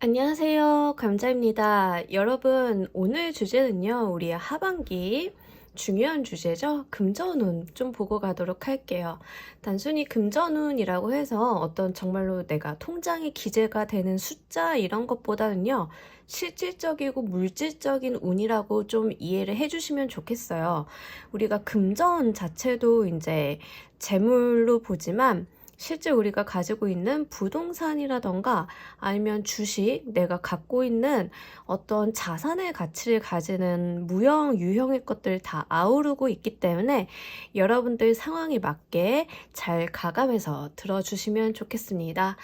안녕하세요. 감자입니다. 여러분, 오늘 주제는요, 우리의 하반기 중요한 주제죠. 금전운 좀 보고 가도록 할게요. 단순히 금전운이라고 해서 어떤 정말로 내가 통장에 기재가 되는 숫자 이런 것보다는요, 실질적이고 물질적인 운이라고 좀 이해를 해주시면 좋겠어요. 우리가 금전 자체도 이제 재물로 보지만 실제 우리가 가지고 있는 부동산이라던가 아니면 주식, 내가 갖고 있는 어떤 자산의 가치를 가지는 무형, 유형의 것들 다 아우르고 있기 때문에 여러분들 상황에 맞게 잘 가감해서 들어주시면 좋겠습니다.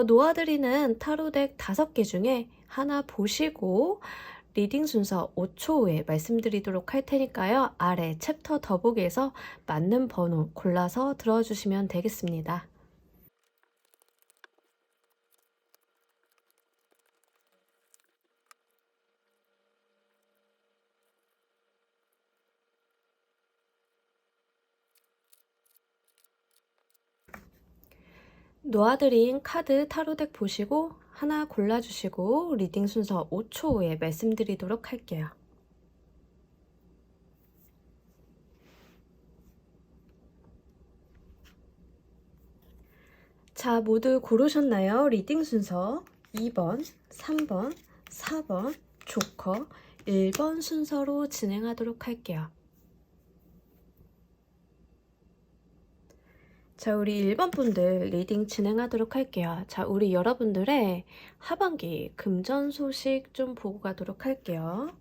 놓아드리는 타로덱 5개 중에 하나 보시고 리딩 순서 5초 후에 말씀드리도록 할 테니까요. 아래 챕터 더보기에서 맞는 번호 골라서 들어주시면 되겠습니다. 놓아드린 카드 타로덱 보시고 하나 골라주시고 리딩 순서 5초 후에 말씀드리도록 할게요. 자, 모두 고르셨나요? 리딩 순서 2번, 3번, 4번, 조커, 1번 순서로 진행하도록 할게요. 자, 우리 1번 분들 리딩 진행하도록 할게요. 자, 우리 여러분들의 하반기 금전 소식 좀 보고 가도록 할게요.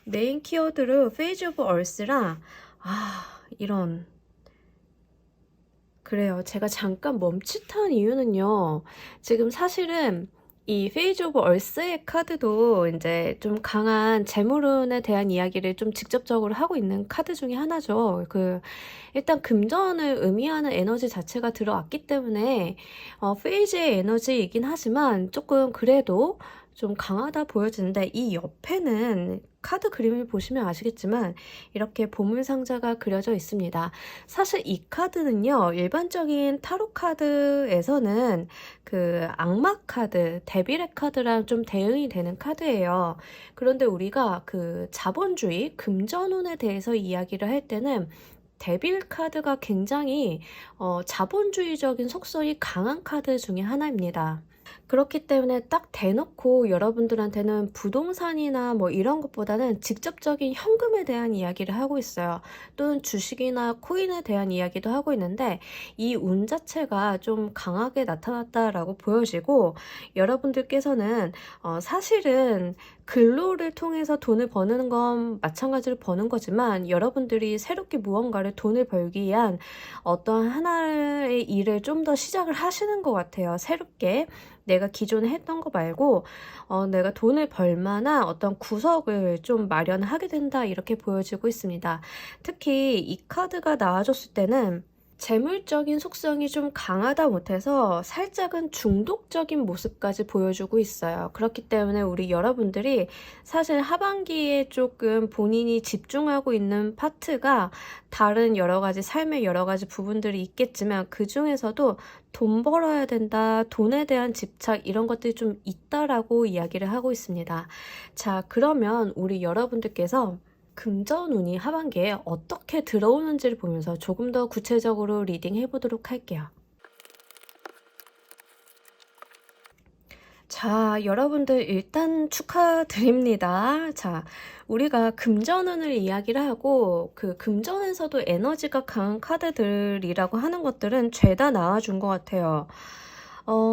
메인 키워드로 페이지 오브 얼스랑 이런 그래요. 제가 잠깐 멈칫한 이유는요. 지금 사실은 이 페이지 오브 얼스의 카드도 이제 좀 강한 재물운에 대한 이야기를 좀 직접적으로 하고 있는 카드 중에 하나죠. 일단 금전을 의미하는 에너지 자체가 들어왔기 때문에 페이지의 에너지이긴 하지만 조금 그래도 좀 강하다 보여지는데 이 옆에는 카드 그림을 보시면 아시겠지만 이렇게 보물 상자가 그려져 있습니다. 사실 이 카드는요, 일반적인 타로 카드에서는 그 악마 카드, 데빌의 카드랑 좀 대응이 되는 카드예요. 그런데 우리가 그 자본주의, 금전운에 대해서 이야기를 할 때는 데빌 카드가 굉장히 자본주의적인 속성이 강한 카드 중에 하나입니다. 그렇기 때문에 딱 대놓고 여러분들한테는 부동산이나 뭐 이런 것보다는 직접적인 현금에 대한 이야기를 하고 있어요. 또는 주식이나 코인에 대한 이야기도 하고 있는데 이 운 자체가 좀 강하게 나타났다라고 보여지고 여러분들께서는 사실은 근로를 통해서 돈을 버는 건 마찬가지로 버는 거지만 여러분들이 새롭게 무언가를 돈을 벌기 위한 어떤 하나의 일을 좀 더 시작을 하시는 것 같아요. 새롭게 내가 기존에 했던 거 말고 내가 돈을 벌 만한 어떤 구석을 좀 마련하게 된다 이렇게 보여지고 있습니다. 특히 이 카드가 나와줬을 때는 재물적인 속성이 좀 강하다 못해서 살짝은 중독적인 모습까지 보여주고 있어요. 그렇기 때문에 우리 여러분들이 사실 하반기에 조금 본인이 집중하고 있는 파트가 다른 여러 가지 삶의 여러 가지 부분들이 있겠지만 그 중에서도 돈 벌어야 된다, 돈에 대한 집착 이런 것들이 좀 있다라고 이야기를 하고 있습니다. 자, 그러면 우리 여러분들께서 금전운이 하반기에 어떻게 들어오는지를 보면서 조금 더 구체적으로 리딩 해보도록 할게요. 자, 여러분들 일단 축하드립니다. 자, 우리가 금전운을 이야기를 하고 그 금전에서도 에너지가 강한 카드들이라고 하는 것들은 죄다 나와준 것 같아요.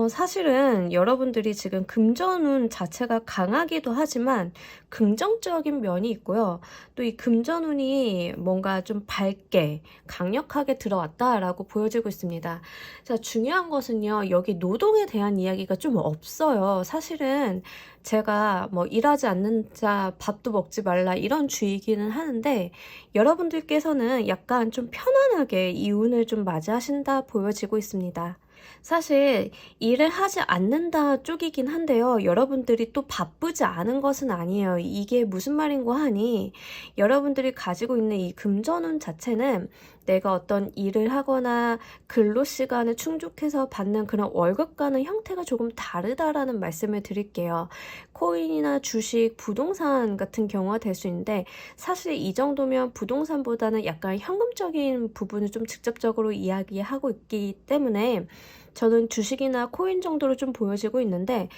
사실은 여러분들이 지금 금전운 자체가 강하기도 하지만 긍정적인 면이 있고요. 또 이 금전운이 뭔가 좀 밝게 강력하게 들어왔다라고 보여지고 있습니다. 자, 중요한 것은요. 여기 노동에 대한 이야기가 좀 없어요. 사실은 제가 뭐 일하지 않는 자 밥도 먹지 말라 이런 주의기는 하는데 여러분들께서는 약간 좀 편안하게 이 운을 좀 맞이하신다 보여지고 있습니다. 사실 일을 하지 않는다 쪽이긴 한데요. 여러분들이 또 바쁘지 않은 것은 아니에요. 이게 무슨 말인고 하니 여러분들이 가지고 있는 이 금전운 자체는 내가 어떤 일을 하거나 근로 시간을 충족해서 받는 그런 월급과는 형태가 조금 다르다라는 말씀을 드릴게요. 코인이나 주식, 부동산 같은 경우가 될 수 있는데 사실 이 정도면 부동산보다는 약간 현금적인 부분을 좀 직접적으로 이야기하고 있기 때문에 저는 주식이나 코인 정도로 좀 보여지고 있는데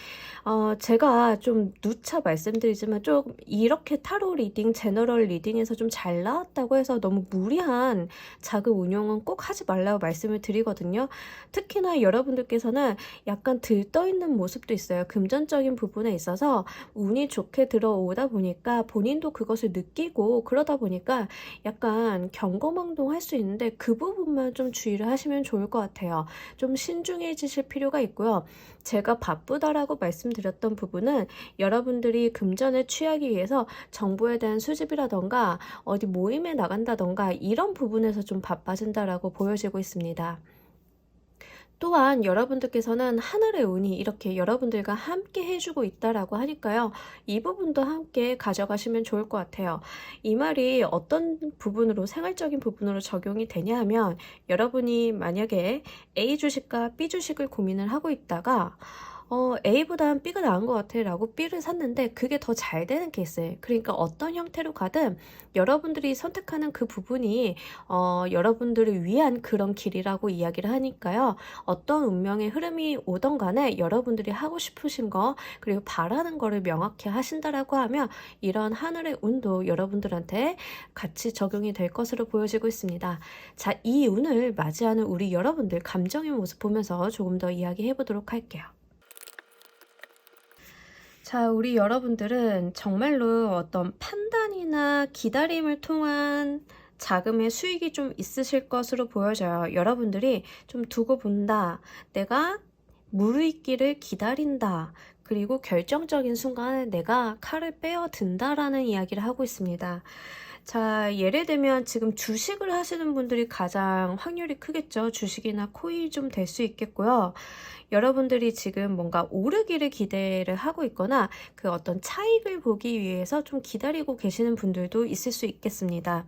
제가 좀 누차 말씀드리지만 좀 이렇게 타로 리딩, 제너럴 리딩에서 좀 잘 나왔다고 해서 너무 무리한 자금 운용은 꼭 하지 말라고 말씀을 드리거든요. 특히나 여러분들께서는 약간 들떠있는 모습도 있어요. 금전적인 부분에 있어서 운이 좋게 들어오다 보니까 본인도 그것을 느끼고 그러다 보니까 약간 경거망동할 수 있는데 그 부분만 좀 주의를 하시면 좋을 것 같아요. 좀 신중해지실 필요가 있고요. 제가 바쁘다라고 말씀드렸던 부분은 여러분들이 금전을 취하기 위해서 정보에 대한 수집이라던가 어디 모임에 나간다던가 이런 부분에서 좀 바빠진다라고 보여지고 있습니다. 또한 여러분들께서는 하늘의 운이 이렇게 여러분들과 함께 해주고 있다라고 하니까요. 이 부분도 함께 가져가시면 좋을 것 같아요. 이 말이 어떤 부분으로 생활적인 부분으로 적용이 되냐 하면 여러분이 만약에 A 주식과 B 주식을 고민을 하고 있다가 A보다는 B가 나은 것 같아 라고 B를 샀는데 그게 더 잘 되는 케이스예요. 그러니까 어떤 형태로 가든 여러분들이 선택하는 그 부분이 여러분들을 위한 그런 길이라고 이야기를 하니까요. 어떤 운명의 흐름이 오던 간에 여러분들이 하고 싶으신 거 그리고 바라는 거를 명확히 하신다라고 하면 이런 하늘의 운도 여러분들한테 같이 적용이 될 것으로 보여지고 있습니다. 자, 이 운을 맞이하는 우리 여러분들 감정의 모습 보면서 조금 더 이야기해 보도록 할게요. 자, 우리 여러분들은 정말로 어떤 판단이나 기다림을 통한 자금의 수익이 좀 있으실 것으로 보여져요. 여러분들이 좀 두고 본다. 내가 무르익기를 기다린다. 그리고 결정적인 순간에 내가 칼을 빼어 든다라는 이야기를 하고 있습니다. 자, 예를 들면 지금 주식을 하시는 분들이 가장 확률이 크겠죠. 주식이나 코인이 좀 될 수 있겠고요. 여러분들이 지금 뭔가 오르기를 기대를 하고 있거나 그 어떤 차익을 보기 위해서 좀 기다리고 계시는 분들도 있을 수 있겠습니다.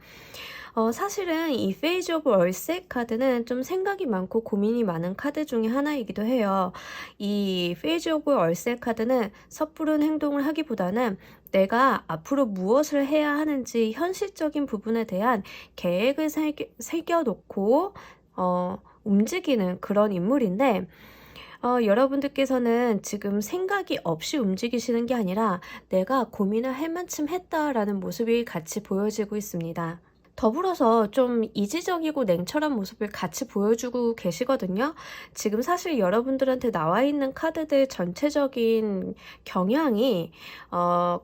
사실은 이 페이즈 오브 월세 카드는 좀 생각이 많고 고민이 많은 카드 중에 하나이기도 해요. 이 페이즈 오브 월세 카드는 섣부른 행동을 하기보다는 내가 앞으로 무엇을 해야 하는지 현실적인 부분에 대한 계획을 새겨놓고 움직이는 그런 인물인데 여러분들께서는 지금 생각이 없이 움직이시는 게 아니라 내가 고민을 할 만큼 했다라는 모습이 같이 보여지고 있습니다. 더불어서 좀 이지적이고 냉철한 모습을 같이 보여주고 계시거든요. 지금 사실 여러분들한테 나와 있는 카드들 전체적인 경향이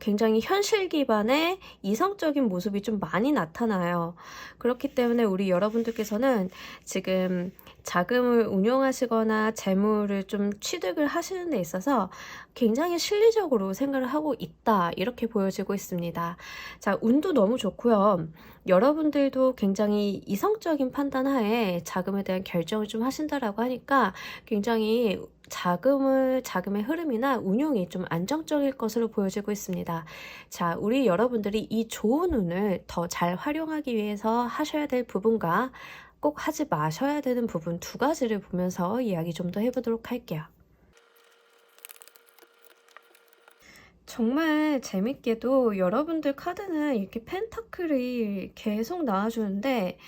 굉장히 현실 기반의 이성적인 모습이 좀 많이 나타나요. 그렇기 때문에 우리 여러분들께서는 지금 자금을 운용하시거나 재물을 좀 취득을 하시는 데 있어서 굉장히 실리적으로 생각을 하고 있다 이렇게 보여지고 있습니다. 자, 운도 너무 좋고요. 여러분들도 굉장히 이성적인 판단 하에 자금에 대한 결정을 좀 하신다라고 하니까 굉장히 자금의 흐름이나 운용이 좀 안정적일 것으로 보여지고 있습니다. 자, 우리 여러분들이 이 좋은 운을 더 잘 활용하기 위해서 하셔야 될 부분과 꼭 하지 마셔야 되는 부분 두 가지를 보면서 이야기 좀 더 해보도록 할게요. 정말 재밌게도 여러분들 카드는 이렇게 펜타클이 계속 나와주는데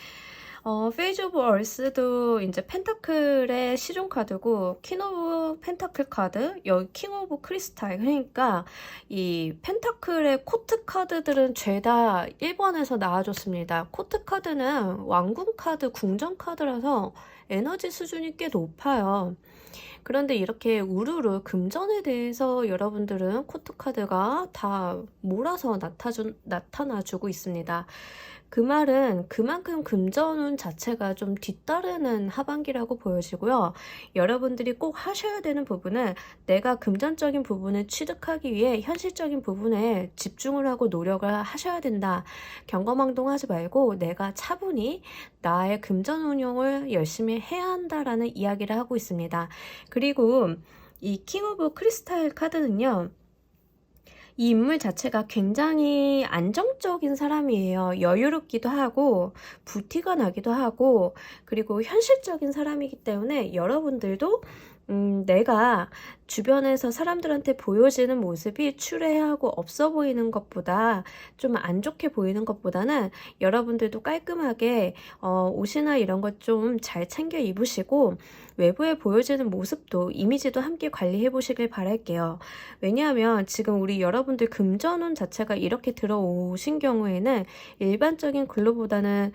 페이즈 오브 얼스도 이제 펜타클의 시종 카드고 킹 오브 펜타클 카드, 여기 킹 오브 크리스탈. 그러니까 이 펜타클의 코트 카드들은 죄다 1번에서 나와줬습니다. 코트 카드는 왕궁 카드, 궁전 카드라서 에너지 수준이 꽤 높아요. 그런데 이렇게 우르르 금전에 대해서 여러분들은 코트 카드가 다 몰아서 나타나주고 있습니다. 그 말은 그만큼 금전운 자체가 좀 뒤따르는 하반기라고 보여지고요. 여러분들이 꼭 하셔야 되는 부분은 내가 금전적인 부분을 취득하기 위해 현실적인 부분에 집중을 하고 노력을 하셔야 된다. 경거망동하지 말고 내가 차분히 나의 금전 운용을 열심히 해야 한다라는 이야기를 하고 있습니다. 그리고 이 킹 오브 크리스탈 카드는요. 이 인물 자체가 굉장히 안정적인 사람이에요. 여유롭기도 하고 부티가 나기도 하고 그리고 현실적인 사람이기 때문에 여러분들도 내가 주변에서 사람들한테 보여지는 모습이 추레하고 없어 보이는 것보다 좀 안 좋게 보이는 것보다는 여러분들도 깔끔하게 옷이나 이런 것 좀 잘 챙겨 입으시고 외부에 보여지는 모습도 이미지도 함께 관리해 보시길 바랄게요. 왜냐하면 지금 우리 여러분들 금전운 자체가 이렇게 들어오신 경우에는 일반적인 근로보다는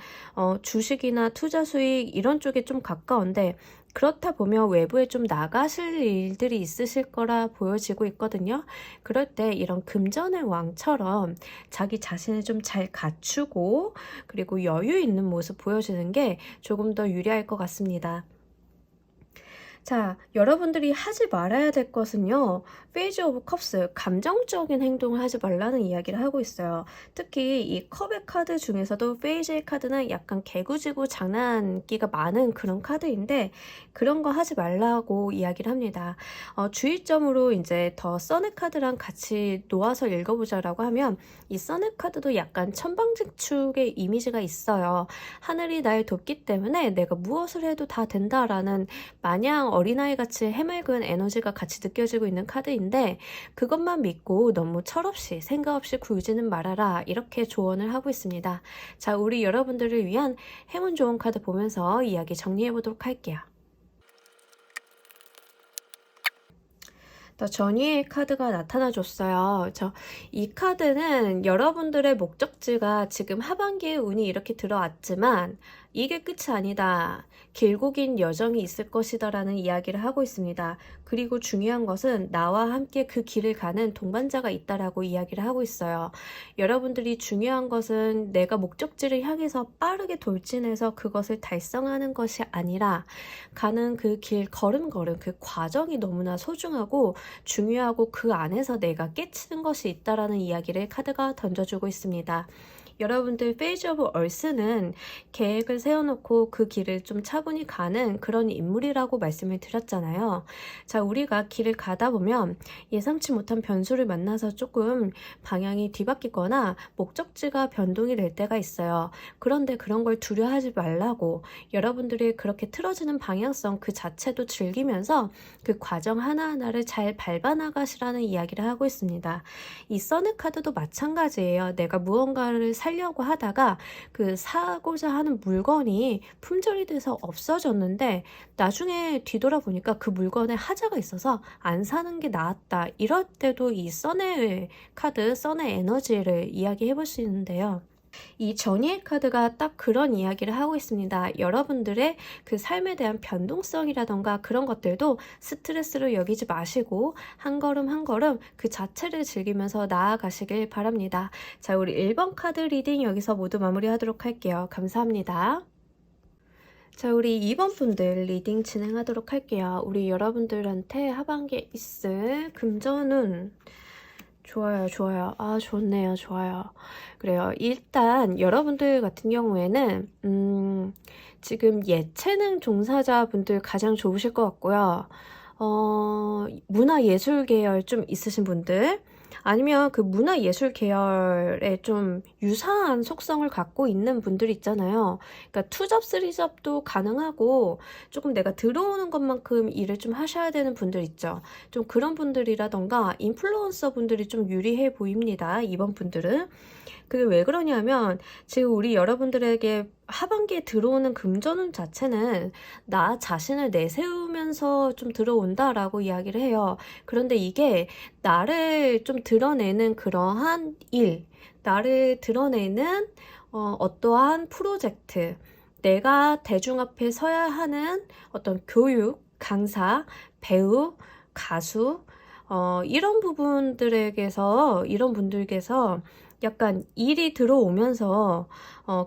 주식이나 투자 수익 이런 쪽에 좀 가까운데 그렇다 보면 외부에 좀 나가실 일들이 있으실 거라 보여지고 있거든요. 그럴 때 이런 금전의 왕처럼 자기 자신을 좀 잘 갖추고 그리고 여유 있는 모습 보여주는 게 조금 더 유리할 것 같습니다. 자, 여러분들이 하지 말아야 될 것은요. 페이지 오브 컵스, 감정적인 행동을 하지 말라는 이야기를 하고 있어요. 특히 이 컵의 카드 중에서도 페이지의 카드는 약간 개구지고 장난기가 많은 그런 카드인데 그런 거 하지 말라고 이야기를 합니다. 주의점으로 이제 더 써넥 카드랑 같이 놓아서 읽어보자라고 하면 이 써넥 카드도 약간 천방지축의 이미지가 있어요. 하늘이 날 돕기 때문에 내가 무엇을 해도 다 된다라는 마냥 어린아이같이 해맑은 에너지가 같이 느껴지고 있는 카드인데 그것만 믿고 너무 철없이 생각 없이 굴지는 말아라 이렇게 조언을 하고 있습니다. 자, 우리 여러분들을 위한 행운 좋은 카드 보면서 이야기 정리해 보도록 할게요. 전이의 카드가 나타나줬어요. 이 카드는 여러분들의 목적지가 지금 하반기에 운이 이렇게 들어왔지만 이게 끝이 아니다. 길고 긴 여정이 있을 것이다 라는 이야기를 하고 있습니다. 그리고 중요한 것은 나와 함께 그 길을 가는 동반자가 있다라고 이야기를 하고 있어요. 여러분들이 중요한 것은 내가 목적지를 향해서 빠르게 돌진해서 그것을 달성하는 것이 아니라 가는 그 길 걸음걸음 그 과정이 너무나 소중하고 중요하고 그 안에서 내가 깨치는 것이 있다라는 이야기를 카드가 던져주고 있습니다. 여러분들 페이지 오브 얼스는 계획을 세워놓고 그 길을 좀 차분히 가는 그런 인물이라고 말씀을 드렸잖아요. 자, 우리가 길을 가다 보면 예상치 못한 변수를 만나서 조금 방향이 뒤바뀌거나 목적지가 변동이 될 때가 있어요. 그런데 그런 걸 두려워하지 말라고 여러분들이 그렇게 틀어지는 방향성 그 자체도 즐기면서 그 과정 하나하나를 잘 밟아나가시라는 이야기를 하고 있습니다. 이 써넥 카드도 마찬가지예요. 내가 무언가를 살려고 하다가 그 사고자 하는 물건이 품절이 돼서 없어졌는데 나중에 뒤돌아보니까 그 물건에 하자가 있어서 안 사는 게 나았다. 이럴 때도 이 써네 카드, 써네 에너지를 이야기해 볼 수 있는데요. 이 전이의 카드가 딱 그런 이야기를 하고 있습니다. 여러분들의 그 삶에 대한 변동성이라던가 그런 것들도 스트레스로 여기지 마시고 한 걸음 한 걸음 그 자체를 즐기면서 나아가시길 바랍니다. 자, 우리 1번 카드 리딩 여기서 모두 마무리하도록 할게요. 감사합니다. 자, 우리 2번 분들 리딩 진행하도록 할게요. 우리 여러분들한테 하반기에 있을 금전운 좋아요, 좋아요. 아, 좋네요, 좋아요. 그래요. 일단 여러분들 같은 경우에는 지금 예체능 종사자분들 가장 좋으실 것 같고요. 문화예술 계열 좀 있으신 분들 아니면 그 문화예술 계열에 좀 유사한 속성을 갖고 있는 분들 있잖아요. 그러니까 투잡, 쓰리잡도 가능하고 조금 내가 들어오는 것만큼 일을 좀 하셔야 되는 분들 있죠. 좀 그런 분들이라던가 인플루언서 분들이 좀 유리해 보입니다. 이번 분들은. 그게 왜 그러냐면 지금 우리 여러분들에게 하반기에 들어오는 금전운 자체는 나 자신을 내세우면서 좀 들어온다라고 이야기를 해요. 그런데 이게 나를 좀 드러내는 그러한 일, 나를 드러내는 어떠한 프로젝트, 내가 대중 앞에 서야 하는 어떤 교육, 강사, 배우, 가수 이런 부분들에게서 이런 분들께서 약간 일이 들어오면서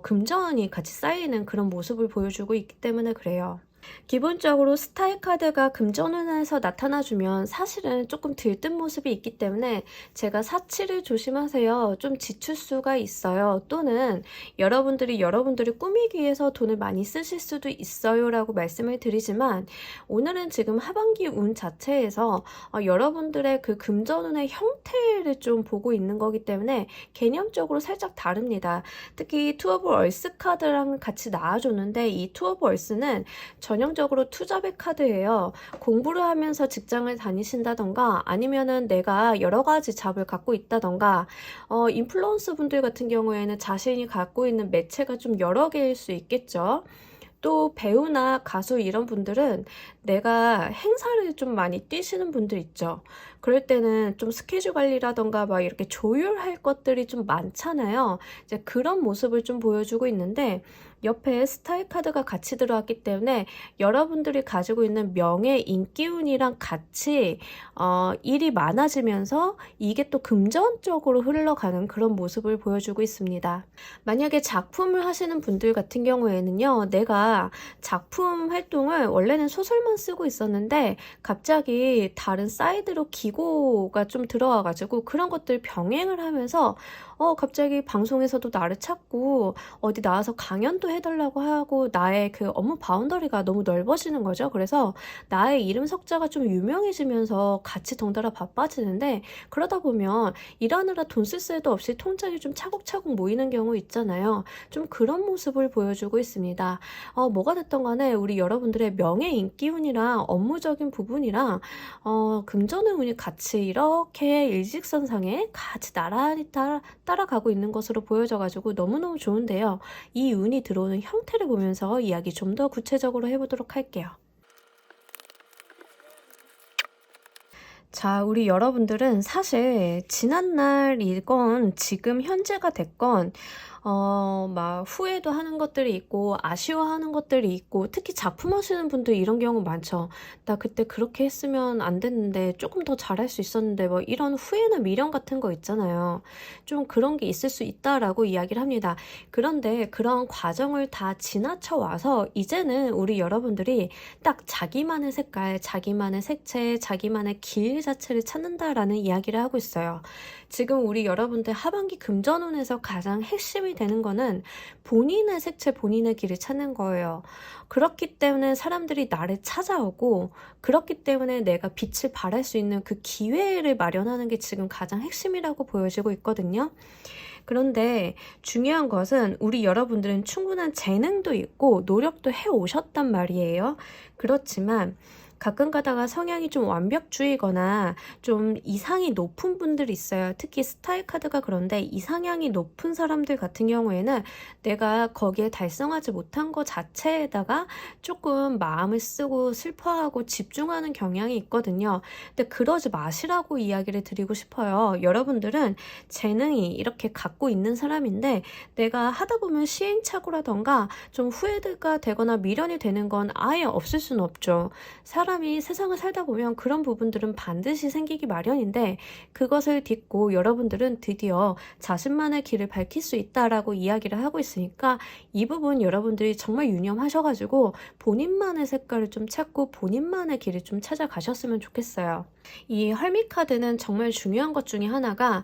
금전이 같이 쌓이는 그런 모습을 보여주고 있기 때문에 그래요. 기본적으로 스타일 카드가 금전운에서 나타나주면 사실은 조금 들뜬 모습이 있기 때문에 제가 사치를 조심하세요. 좀 지출 수가 있어요. 또는 여러분들이 꾸미기 위해서 돈을 많이 쓰실 수도 있어요 라고 말씀을 드리지만, 오늘은 지금 하반기 운 자체에서 여러분들의 그 금전운의 형태를 좀 보고 있는 거기 때문에 개념적으로 살짝 다릅니다. 특히 투 오브 얼스 카드랑 같이 나와줬는데, 이 투 오브 얼스는 전형적으로 투잡의 카드예요. 공부를 하면서 직장을 다니신다던가, 아니면은 내가 여러 가지 잡을 갖고 있다던가, 인플루언서 분들 같은 경우에는 자신이 갖고 있는 매체가 좀 여러 개일 수 있겠죠. 또 배우나 가수 이런 분들은 내가 행사를 좀 많이 뛰시는 분들 있죠. 그럴 때는 좀 스케줄 관리라던가 막 이렇게 조율할 것들이 좀 많잖아요. 이제 그런 모습을 좀 보여주고 있는데, 옆에 스타일 카드가 같이 들어왔기 때문에 여러분들이 가지고 있는 명예, 인기운이랑 같이 일이 많아지면서 이게 또 금전적으로 흘러가는 그런 모습을 보여주고 있습니다. 만약에 작품을 하시는 분들 같은 경우에는요, 내가 작품 활동을 원래는 소설만 쓰고 있었는데 갑자기 다른 사이드로 기고가 좀 들어와가지고 그런 것들 병행을 하면서 갑자기 방송에서도 나를 찾고 어디 나와서 강연도 해달라고 하고, 나의 그 업무 바운더리가 너무 넓어지는 거죠. 그래서 나의 이름 석자가 좀 유명해지면서 같이 덩달아 바빠지는데, 그러다 보면 일하느라 돈 쓸 새도 없이 통장이 좀 차곡차곡 모이는 경우 있잖아요. 좀 그런 모습을 보여주고 있습니다. 뭐가 됐던 간에 우리 여러분들의 명예, 인기운이랑 업무적인 부분이랑 금전의 운이 같이 이렇게 일직선상에 같이 나란히 따라가고 있는 것으로 보여져가지고 너무너무 좋은데요. 이 운이 들어오는 형태를 보면서 이야기 좀 더 구체적으로 해보도록 할게요. 자, 우리 여러분들은 사실 지난날이건 지금 현재가 됐건 막 후회도 하는 것들이 있고 아쉬워하는 것들이 있고, 특히 작품 하시는 분들 이런 경우 많죠. 나 그때 그렇게 했으면 안 됐는데, 조금 더 잘할 수 있었는데, 뭐 이런 후회나 미련 같은 거 있잖아요. 좀 그런 게 있을 수 있다라고 이야기를 합니다. 그런데 그런 과정을 다 지나쳐 와서 이제는 우리 여러분들이 딱 자기만의 색깔, 자기만의 색채, 자기만의 길 자체를 찾는다라는 이야기를 하고 있어요. 지금 우리 여러분들 하반기 금전운에서 가장 핵심이 되는 거는 본인의 색채, 본인의 길을 찾는 거예요. 그렇기 때문에 사람들이 나를 찾아오고, 그렇기 때문에 내가 빛을 발할 수 있는 그 기회를 마련하는 게 지금 가장 핵심이라고 보여지고 있거든요. 그런데 중요한 것은 우리 여러분들은 충분한 재능도 있고 노력도 해오셨단 말이에요. 그렇지만 가끔 가다가 성향이 좀 완벽주의거나 좀 이상이 높은 분들이 있어요. 특히 스타일 카드가 그런데, 이상향이 높은 사람들 같은 경우에는 내가 거기에 달성하지 못한 것 자체에다가 조금 마음을 쓰고 슬퍼하고 집중하는 경향이 있거든요. 근데 그러지 마시라고 이야기를 드리고 싶어요. 여러분들은 재능이 이렇게 갖고 있는 사람인데, 내가 하다 보면 시행착오라던가 좀 후회가 되거나 미련이 되는 건 아예 없을 수는 없죠. 사람이 세상을 살다 보면 그런 부분들은 반드시 생기기 마련인데, 그것을 딛고 여러분들은 드디어 자신만의 길을 밝힐 수 있다라고 이야기를 하고 있으니까, 이 부분 여러분들이 정말 유념하셔가지고 본인만의 색깔을 좀 찾고 본인만의 길을 좀 찾아가셨으면 좋겠어요. 이 헐미 카드는 정말 중요한 것 중에 하나가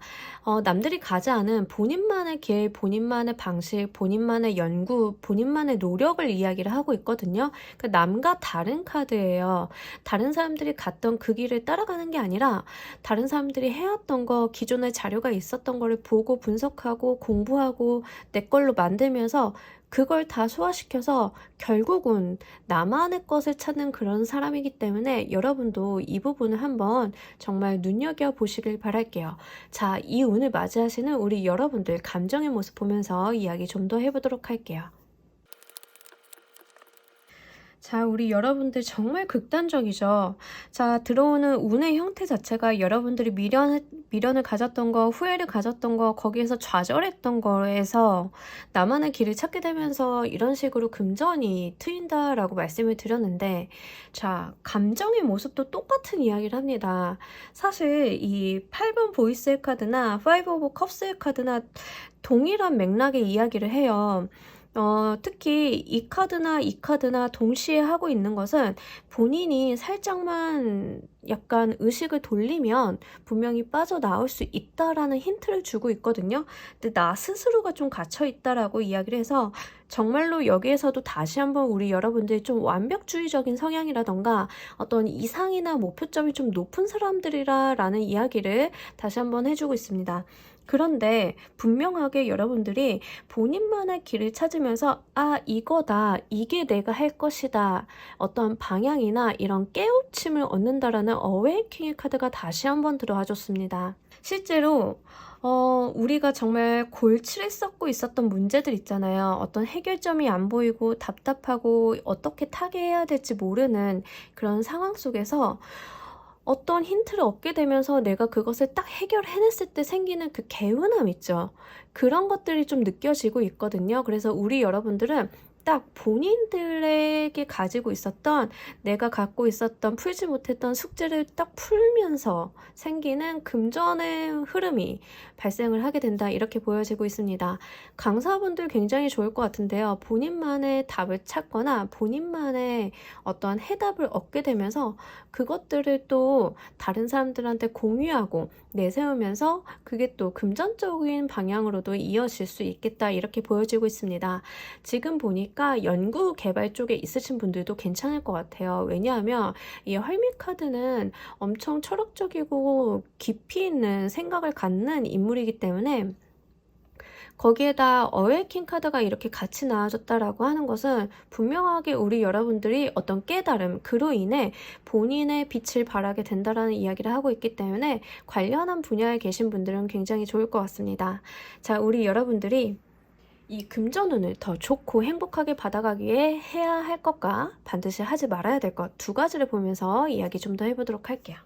남들이 가지 않은 본인만의 길, 본인만의 방식, 본인만의 연구, 본인만의 노력을 이야기를 하고 있거든요. 그러니까 남과 다른 카드예요. 다른 사람들이 갔던 그 길을 따라가는 게 아니라, 다른 사람들이 해왔던 거, 기존에 자료가 있었던 거를 보고 분석하고 공부하고 내 걸로 만들면서 그걸 다 소화시켜서 결국은 나만의 것을 찾는 그런 사람이기 때문에, 여러분도 이 부분을 한번 정말 눈여겨보시길 바랄게요. 자, 이 운을 맞이하시는 우리 여러분들 감정의 모습 보면서 이야기 좀 더 해보도록 할게요. 자, 우리 여러분들 정말 극단적이죠. 자, 들어오는 운의 형태 자체가 여러분들이 미련을 가졌던 거, 후회를 가졌던 거, 거기에서 좌절했던 거에서 나만의 길을 찾게 되면서 이런 식으로 금전이 트인다라고 말씀을 드렸는데, 자, 감정의 모습도 똑같은 이야기를 합니다. 사실 이 8번 보이스의 카드나 5 오브 컵스의 카드나 동일한 맥락의 이야기를 해요. 특히 이 카드나 이 카드나 동시에 하고 있는 것은 본인이 살짝만 약간 의식을 돌리면 분명히 빠져나올 수 있다라는 힌트를 주고 있거든요. 근데 나 스스로가 좀 갇혀 있다라고 이야기를 해서 정말로 여기에서도 다시 한번 우리 여러분들이 좀 완벽주의적인 성향이라던가 어떤 이상이나 목표점이 좀 높은 사람들이라는 이야기를 다시 한번 해주고 있습니다. 그런데 분명하게 여러분들이 본인만의 길을 찾으면서 이거다, 이게 내가 할 것이다, 어떤 방향이나 이런 깨우침을 얻는다라는 어웨이킹의 카드가 다시 한번 들어와 줬습니다. 실제로 우리가 정말 골치를 썩고 있었던 문제들 있잖아요. 어떤 해결점이 안 보이고 답답하고 어떻게 타개해야 될지 모르는 그런 상황 속에서 어떤 힌트를 얻게 되면서 내가 그것을 딱 해결해냈을 때 생기는 그 개운함 있죠. 그런 것들이 좀 느껴지고 있거든요. 그래서 우리 여러분들은 딱 본인들에게 가지고 있었던, 내가 갖고 있었던 풀지 못했던 숙제를 딱 풀면서 생기는 금전의 흐름이 발생을 하게 된다, 이렇게 보여지고 있습니다. 강사분들 굉장히 좋을 것 같은데요. 본인만의 답을 찾거나 본인만의 어떤 해답을 얻게 되면서 그것들을 또 다른 사람들한테 공유하고 내세우면서 그게 또 금전적인 방향으로도 이어질 수 있겠다, 이렇게 보여지고 있습니다. 지금 보니까 연구 개발 쪽에 있으신 분들도 괜찮을 것 같아요. 왜냐하면 이 헐미 카드는 엄청 철학적이고 깊이 있는 생각을 갖는 인물이기 때문에, 거기에다 어웨이킹 카드가 이렇게 같이 나와줬다라고 하는 것은 분명하게 우리 여러분들이 어떤 깨달음, 그로 인해 본인의 빛을 발하게 된다라는 이야기를 하고 있기 때문에 관련한 분야에 계신 분들은 굉장히 좋을 것 같습니다. 자, 우리 여러분들이 이 금전운을 더 좋고 행복하게 받아가기에 해야 할 것과 반드시 하지 말아야 될 것, 두 가지를 보면서 이야기 좀 더 해보도록 할게요.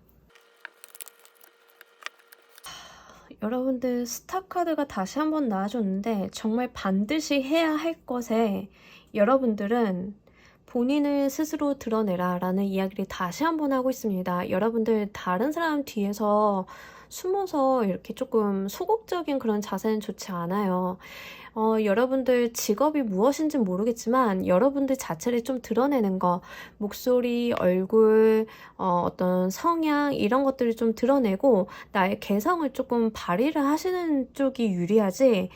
여러분들 스타카드가 다시 한번 나와줬는데, 정말 반드시 해야 할 것에 여러분들은 본인을 스스로 드러내라 라는 이야기를 다시 한번 하고 있습니다. 여러분들 다른 사람 뒤에서 숨어서 이렇게 조금 소극적인 그런 자세는 좋지 않아요. 여러분들 직업이 무엇인지 모르겠지만 여러분들 자체를 좀 드러내는 거, 목소리, 얼굴, 어떤 성향, 이런 것들을 좀 드러내고 나의 개성을 조금 발휘를 하시는 쪽이 유리하지,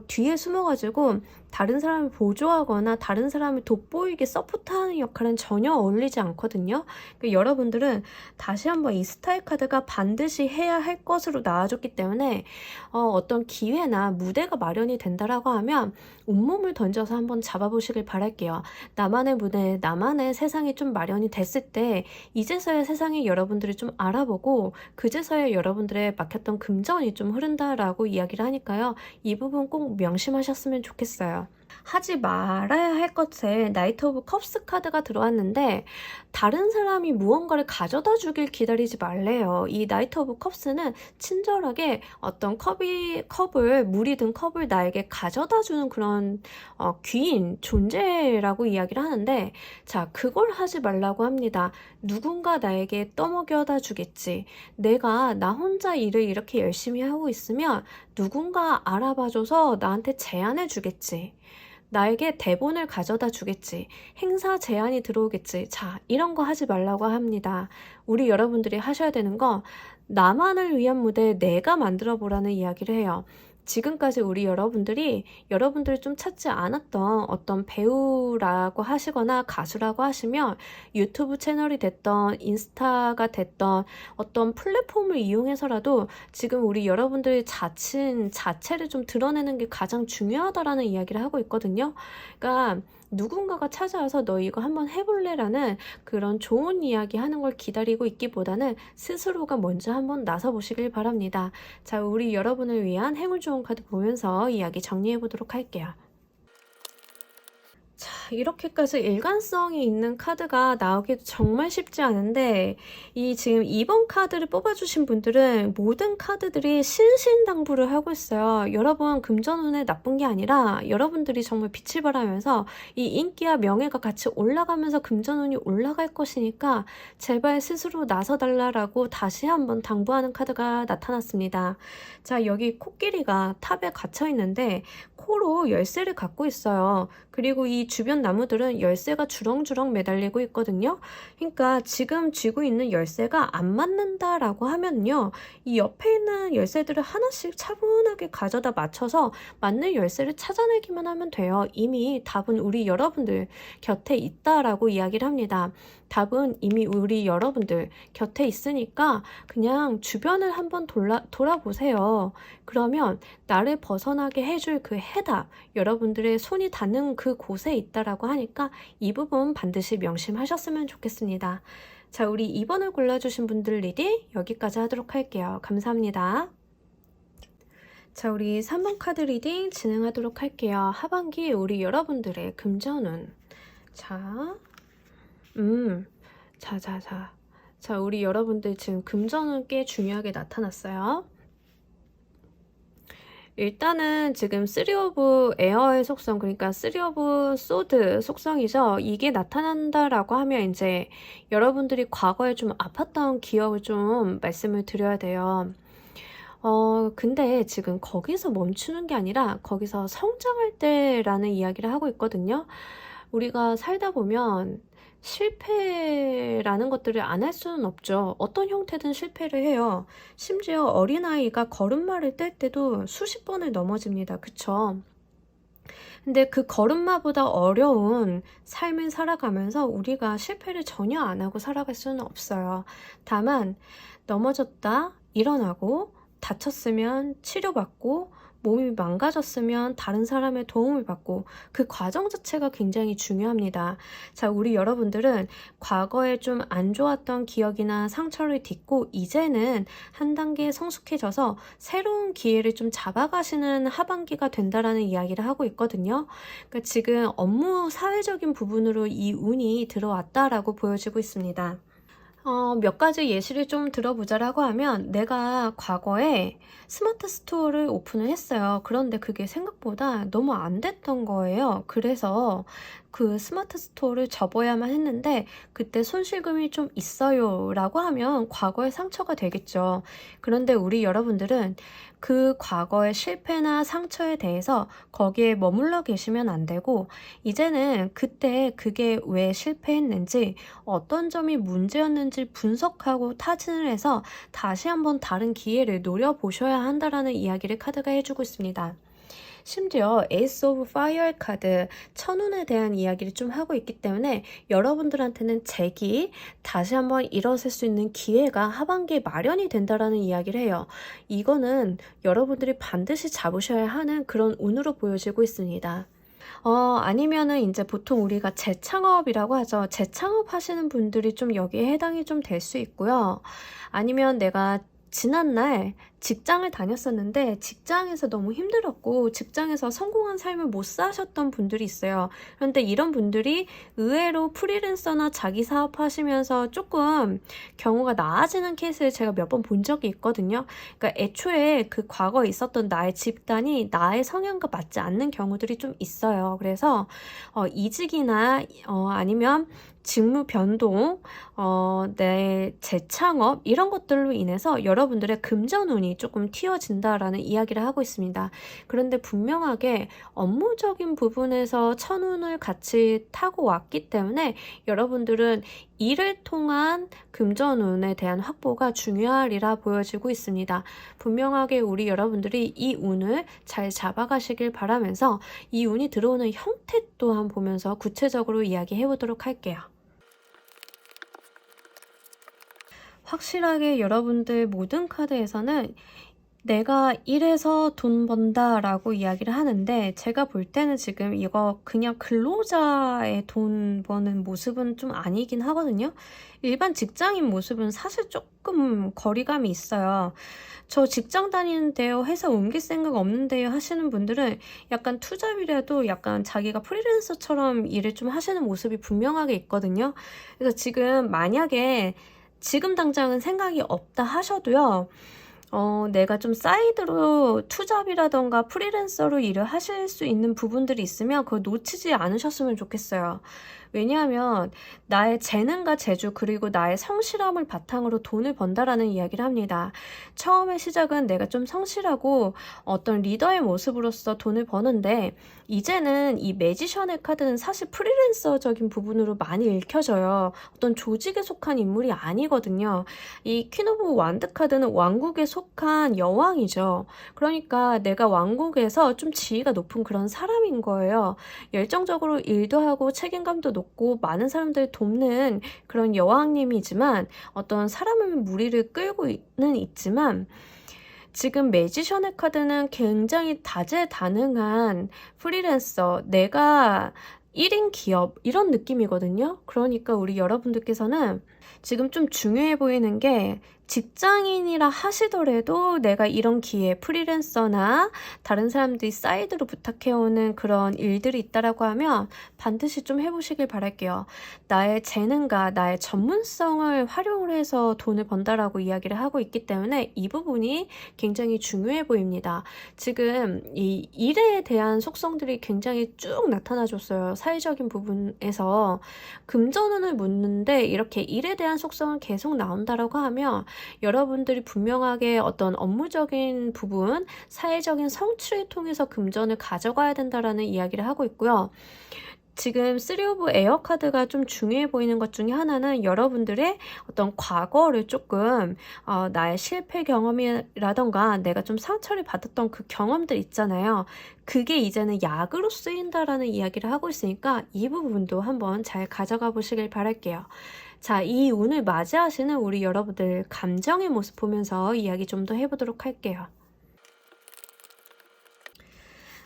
뒤에 숨어가지고 다른 사람을 보조하거나 다른 사람을 돋보이게 서포트하는 역할은 전혀 어울리지 않거든요. 그러니까 여러분들은 다시 한번 이 스타일 카드가 반드시 해야 할 것으로 나와줬기 때문에 어떤 기회나 무대가 마련이 된다라고 하면 온몸을 던져서 한번 잡아보시길 바랄게요. 나만의 무대, 나만의 세상이 좀 마련이 됐을 때 이제서야 세상이 여러분들을 좀 알아보고 그제서야 여러분들의 막혔던 금전이 좀 흐른다라고 이야기를 하니까요. 이 부분 꼭 명심하셨으면 좋겠어요. 하지 말아야 할 것에 나이트 오브 컵스 카드가 들어왔는데, 다른 사람이 무언가를 가져다 주길 기다리지 말래요. 이 나이트 오브 컵스는 친절하게 어떤 컵을, 물이 든 컵을 나에게 가져다 주는 그런 귀인 존재라고 이야기를 하는데, 자, 그걸 하지 말라고 합니다. 누군가 나에게 떠먹여다 주겠지. 내가 나 혼자 일을 이렇게 열심히 하고 있으면 누군가 알아봐줘서 나한테 제안해 주겠지. 나에게 대본을 가져다 주겠지. 행사 제안이 들어오겠지. 자, 이런 거 하지 말라고 합니다. 우리 여러분들이 하셔야 되는 거, 나만을 위한 무대 내가 만들어 보라는 이야기를 해요. 지금까지 우리 여러분들이 여러분들이 좀 찾지 않았던 어떤 배우라고 하시거나 가수라고 하시면 유튜브 채널이 됐던 인스타가 됐던 어떤 플랫폼을 이용해서라도 지금 우리 여러분들의 자체를 좀 드러내는 게 가장 중요하다라는 이야기를 하고 있거든요. 그러니까 누군가가 찾아와서 너 이거 한번 해볼래? 라는 그런 좋은 이야기 하는 걸 기다리고 있기보다는 스스로가 먼저 한번 나서 보시길 바랍니다. 자, 우리 여러분을 위한 행운 좋은 카드 보면서 이야기 정리해 보도록 할게요. 자, 이렇게까지 일관성이 있는 카드가 나오기도 정말 쉽지 않은데, 이 지금 2번 카드를 뽑아주신 분들은 모든 카드들이 신신당부를 하고 있어요. 여러분, 금전운에 나쁜 게 아니라 여러분들이 정말 빛을 발하면서 이 인기와 명예가 같이 올라가면서 금전운이 올라갈 것이니까 제발 스스로 나서달라고 다시 한번 당부하는 카드가 나타났습니다. 자, 여기 코끼리가 탑에 갇혀 있는데 코로 열쇠를 갖고 있어요. 그리고 이 주변 나무들은 열쇠가 주렁주렁 매달리고 있거든요. 그러니까 지금 쥐고 있는 열쇠가 안 맞는다라고 하면요, 이 옆에 있는 열쇠들을 하나씩 차분하게 가져다 맞춰서 맞는 열쇠를 찾아내기만 하면 돼요. 이미 답은 우리 여러분들 곁에 있다라고 이야기를 합니다. 답은 이미 우리 여러분들 곁에 있으니까 그냥 주변을 한번 돌아보세요. 그러면 나를 벗어나게 해줄 그 해답, 여러분들의 손이 닿는 그 곳에 있다라고 하니까 이 부분 반드시 명심하셨으면 좋겠습니다. 자, 우리 2번을 골라주신 분들 리딩 여기까지 하도록 할게요. 감사합니다. 자, 우리 3번 카드 리딩 진행하도록 할게요. 하반기 우리 여러분들의 금전운. 자, 자, 우리 여러분들 지금 금전운 꽤 중요하게 나타났어요. 일단은 지금 3 오브 에어의 속성, 그러니까 3 오브 소드 속성이죠. 이게 나타난다라고 하면 이제 여러분들이 과거에 좀 아팠던 기억을 좀 말씀을 드려야 돼요. 근데 지금 거기서 멈추는 게 아니라 거기서 성장할 때라는 이야기를 하고 있거든요. 우리가 살다 보면 실패라는 것들을 안 할 수는 없죠. 어떤 형태든 실패를 해요. 심지어 어린아이가 걸음마를 뗄 때도 수십 번을 넘어집니다. 그쵸? 근데 그 걸음마보다 어려운 삶을 살아가면서 우리가 실패를 전혀 안 하고 살아갈 수는 없어요. 다만 넘어졌다, 일어나고, 다쳤으면 치료받고, 몸이 망가졌으면 다른 사람의 도움을 받고, 그 과정 자체가 굉장히 중요합니다. 자, 우리 여러분들은 과거에 좀 안 좋았던 기억이나 상처를 딛고 이제는 한 단계 성숙해져서 새로운 기회를 좀 잡아가시는 하반기가 된다라는 이야기를 하고 있거든요. 그러니까 지금 업무 사회적인 부분으로 이 운이 들어왔다라고 보여지고 있습니다. 몇 가지 예시를 좀 들어보자라고 하면, 내가 과거에 스마트 스토어를 오픈을 했어요. 그런데 그게 생각보다 너무 안 됐던 거예요. 그래서 그 스마트 스토어를 접어야만 했는데 그때 손실금이 좀 있어요 라고 하면 과거의 상처가 되겠죠. 그런데 우리 여러분들은 그 과거의 실패나 상처에 대해서 거기에 머물러 계시면 안 되고, 이제는 그때 그게 왜 실패했는지, 어떤 점이 문제였는지 분석하고 타진을 해서 다시 한번 다른 기회를 노려보셔야 한다라는 이야기를 카드가 해주고 있습니다. 심지어 에이스 오브 파이어 카드, 천운에 대한 이야기를 좀 하고 있기 때문에 여러분들한테는 재기, 다시 한번 일어설 수 있는 기회가 하반기에 마련이 된다라는 이야기를 해요. 이거는 여러분들이 반드시 잡으셔야 하는 그런 운으로 보여지고 있습니다. 아니면은 이제 보통 우리가 재창업이라고 하죠. 재창업 하시는 분들이 좀 여기에 해당이 좀 될 수 있고요. 아니면 내가 지난날 직장을 다녔었는데 직장에서 너무 힘들었고 직장에서 성공한 삶을 못 사셨던 분들이 있어요. 그런데 이런 분들이 의외로 프리랜서나 자기 사업 하시면서 조금 경우가 나아지는 케이스를 제가 몇 번 본 적이 있거든요. 그러니까 애초에 그 과거에 있었던 나의 집단이 나의 성향과 맞지 않는 경우들이 좀 있어요. 그래서 이직이나 아니면 직무 변동, 내 재창업 이런 것들로 인해서 여러분들의 금전운이 조금 튀어진다라는 이야기를 하고 있습니다. 그런데 분명하게 업무적인 부분에서 천운을 같이 타고 왔기 때문에 여러분들은 일을 통한 금전운에 대한 확보가 중요하리라 보여지고 있습니다. 분명하게 우리 여러분들이 이 운을 잘 잡아가시길 바라면서 이 운이 들어오는 형태 또한 보면서 구체적으로 이야기해 보도록 할게요. 확실하게 여러분들 모든 카드에서는 내가 일해서 돈 번다라고 이야기를 하는데 제가 볼 때는 지금 이거 그냥 근로자의 돈 버는 모습은 좀 아니긴 하거든요. 일반 직장인 모습은 사실 조금 거리감이 있어요. 저 직장 다니는데요, 회사 옮길 생각 없는데요 하시는 분들은 약간 투잡이라도 약간 자기가 프리랜서처럼 일을 좀 하시는 모습이 분명하게 있거든요. 그래서 지금 만약에 지금 당장은 생각이 없다 하셔도요, 내가 좀 사이드로 투잡이라던가 프리랜서로 일을 하실 수 있는 부분들이 있으면 그걸 놓치지 않으셨으면 좋겠어요. 왜냐하면 나의 재능과 재주 그리고 나의 성실함을 바탕으로 돈을 번다라는 이야기를 합니다. 처음에 시작은 내가 좀 성실하고 어떤 리더의 모습으로서 돈을 버는데 이제는 이 매지션의 카드는 사실 프리랜서적인 부분으로 많이 읽혀져요. 어떤 조직에 속한 인물이 아니거든요. 이 퀸 오브 완드 카드는 왕국에 속한 여왕이죠. 그러니까 내가 왕국에서 좀 지위가 높은 그런 사람인 거예요. 열정적으로 일도 하고 책임감도 높고 많은 사람들 돕는 그런 여왕님이지만 어떤 사람의 무리를 끌고는 있지만 지금 매지션의 카드는 굉장히 다재다능한 프리랜서, 내가 1인 기업 이런 느낌이거든요. 그러니까 우리 여러분들께서는 지금 좀 중요해 보이는 게 직장인이라 하시더라도 내가 이런 기회, 프리랜서나 다른 사람들이 사이드로 부탁해오는 그런 일들이 있다라고 하면 반드시 좀 해보시길 바랄게요. 나의 재능과 나의 전문성을 활용을 해서 돈을 번다라고 이야기를 하고 있기 때문에 이 부분이 굉장히 중요해 보입니다. 지금 이 일에 대한 속성들이 굉장히 쭉 나타나줬어요. 사회적인 부분에서 금전운을 묻는데 이렇게 일에 대한 속성은 계속 나온다라고 하면 여러분들이 분명하게 어떤 업무적인 부분, 사회적인 성취를 통해서 금전을 가져가야 된다라는 이야기를 하고 있고요. 지금 3 오브 에어 카드가 좀 중요해 보이는 것 중에 하나는 여러분들의 어떤 과거를 조금 나의 실패 경험이라던가 내가 좀 상처를 받았던 그 경험들 있잖아요. 그게 이제는 약으로 쓰인다라는 이야기를 하고 있으니까 이 부분도 한번 잘 가져가 보시길 바랄게요. 자, 이 운을 맞이하시는 우리 여러분들 감정의 모습 보면서 이야기 좀 더 해보도록 할게요.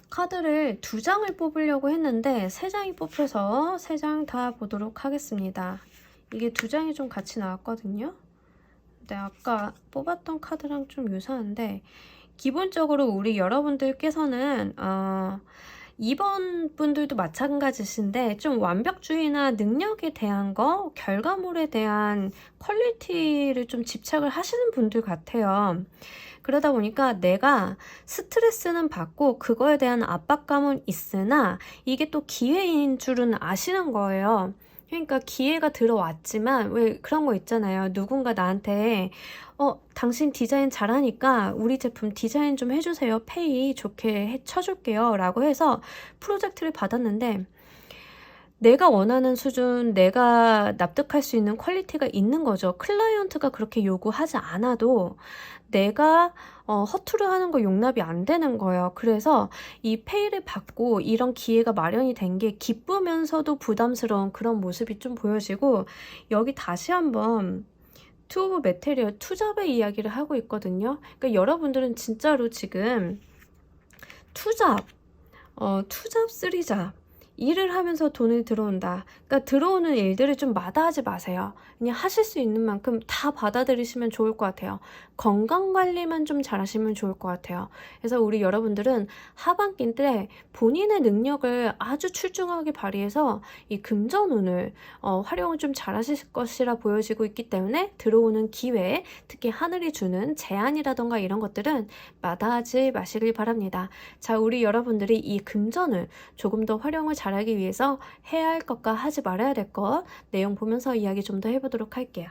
카드를 2장을 뽑으려고 했는데 3장이 뽑혀서 3장 다 보도록 하겠습니다. 이게 2장이 좀 같이 나왔거든요. 근데 아까 뽑았던 카드랑 좀 유사한데 기본적으로 우리 여러분들께서는 2번 분들도 마찬가지신데 좀 완벽주의나 능력에 대한 거, 결과물에 대한 퀄리티를 좀 집착을 하시는 분들 같아요. 그러다 보니까 내가 스트레스는 받고 그거에 대한 압박감은 있으나 이게 또 기회인 줄은 아시는 거예요. 그러니까 기회가 들어왔지만 왜 그런 거 있잖아요. 누군가 나한테 당신 디자인 잘하니까 우리 제품 디자인 좀 해주세요. 페이 좋게 쳐줄게요. 라고 해서 프로젝트를 받았는데 내가 원하는 수준, 내가 납득할 수 있는 퀄리티가 있는 거죠. 클라이언트가 그렇게 요구하지 않아도 내가 허투루 하는 거 용납이 안 되는 거예요. 그래서 이 페이를 받고 이런 기회가 마련이 된 게 기쁘면서도 부담스러운 그런 모습이 좀 보여지고 여기 다시 한번 투 오브 메테리얼 투잡의 이야기를 하고 있거든요. 그러니까 여러분들은 진짜로 지금 투잡, 쓰리잡 일을 하면서 돈이 들어온다. 그러니까 들어오는 일들을 좀 마다하지 마세요. 그냥 하실 수 있는 만큼 다 받아들이시면 좋을 것 같아요. 건강관리만 좀 잘하시면 좋을 것 같아요. 그래서 우리 여러분들은 하반기 때 본인의 능력을 아주 출중하게 발휘해서 이 금전운을 활용을 좀 잘하실 것이라 보여지고 있기 때문에 들어오는 기회, 특히 하늘이 주는 제안이라던가 이런 것들은 마다하지 마시길 바랍니다. 자, 우리 여러분들이 이 금전을 조금 더 활용을 잘하기 위해서 해야 할 것과 하지 말아야 될 것 내용 보면서 이야기 좀 더 해보도록 할게요.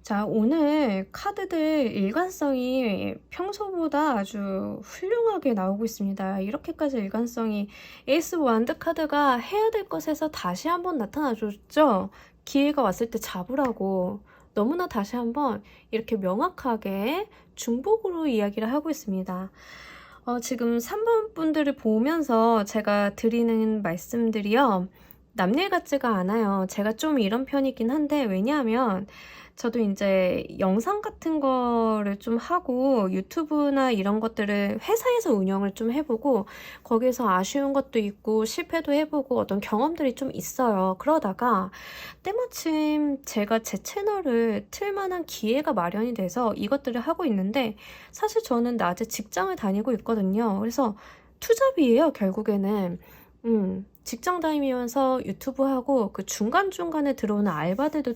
자, 오늘 카드들 일관성이 평소보다 아주 훌륭하게 나오고 있습니다. 이렇게까지 일관성이 에이스 완드 카드가 해야 될 것에서 다시 한번 나타나줬죠. 기회가 왔을 때 잡으라고 너무나 다시 한번 이렇게 명확하게 중복으로 이야기를 하고 있습니다. 지금 3번 분들을 보면서 제가 드리는 말씀들이요. 남일 같지가 않아요. 제가 좀 이런 편이긴 한데 왜냐하면 저도 인제 영상 같은 거를 좀 하고 유튜브나 이런 것들을 회사에서 운영을 좀 해 보고 거기에서 아쉬운 것도 있고 실패도 해 보고 어떤 경험들이 좀 있어요. 그러다가 때마침 제가 제 채널을 틀 만한 기회가 마련이 돼서 이것들을 하고 있는데, 사실 저는 낮에 직장을 다니고 있거든요. 그래서 투잡이에요, 결국에는. 직장 다니면서 유튜브하고 그 중간중간에 들어오는 알바들도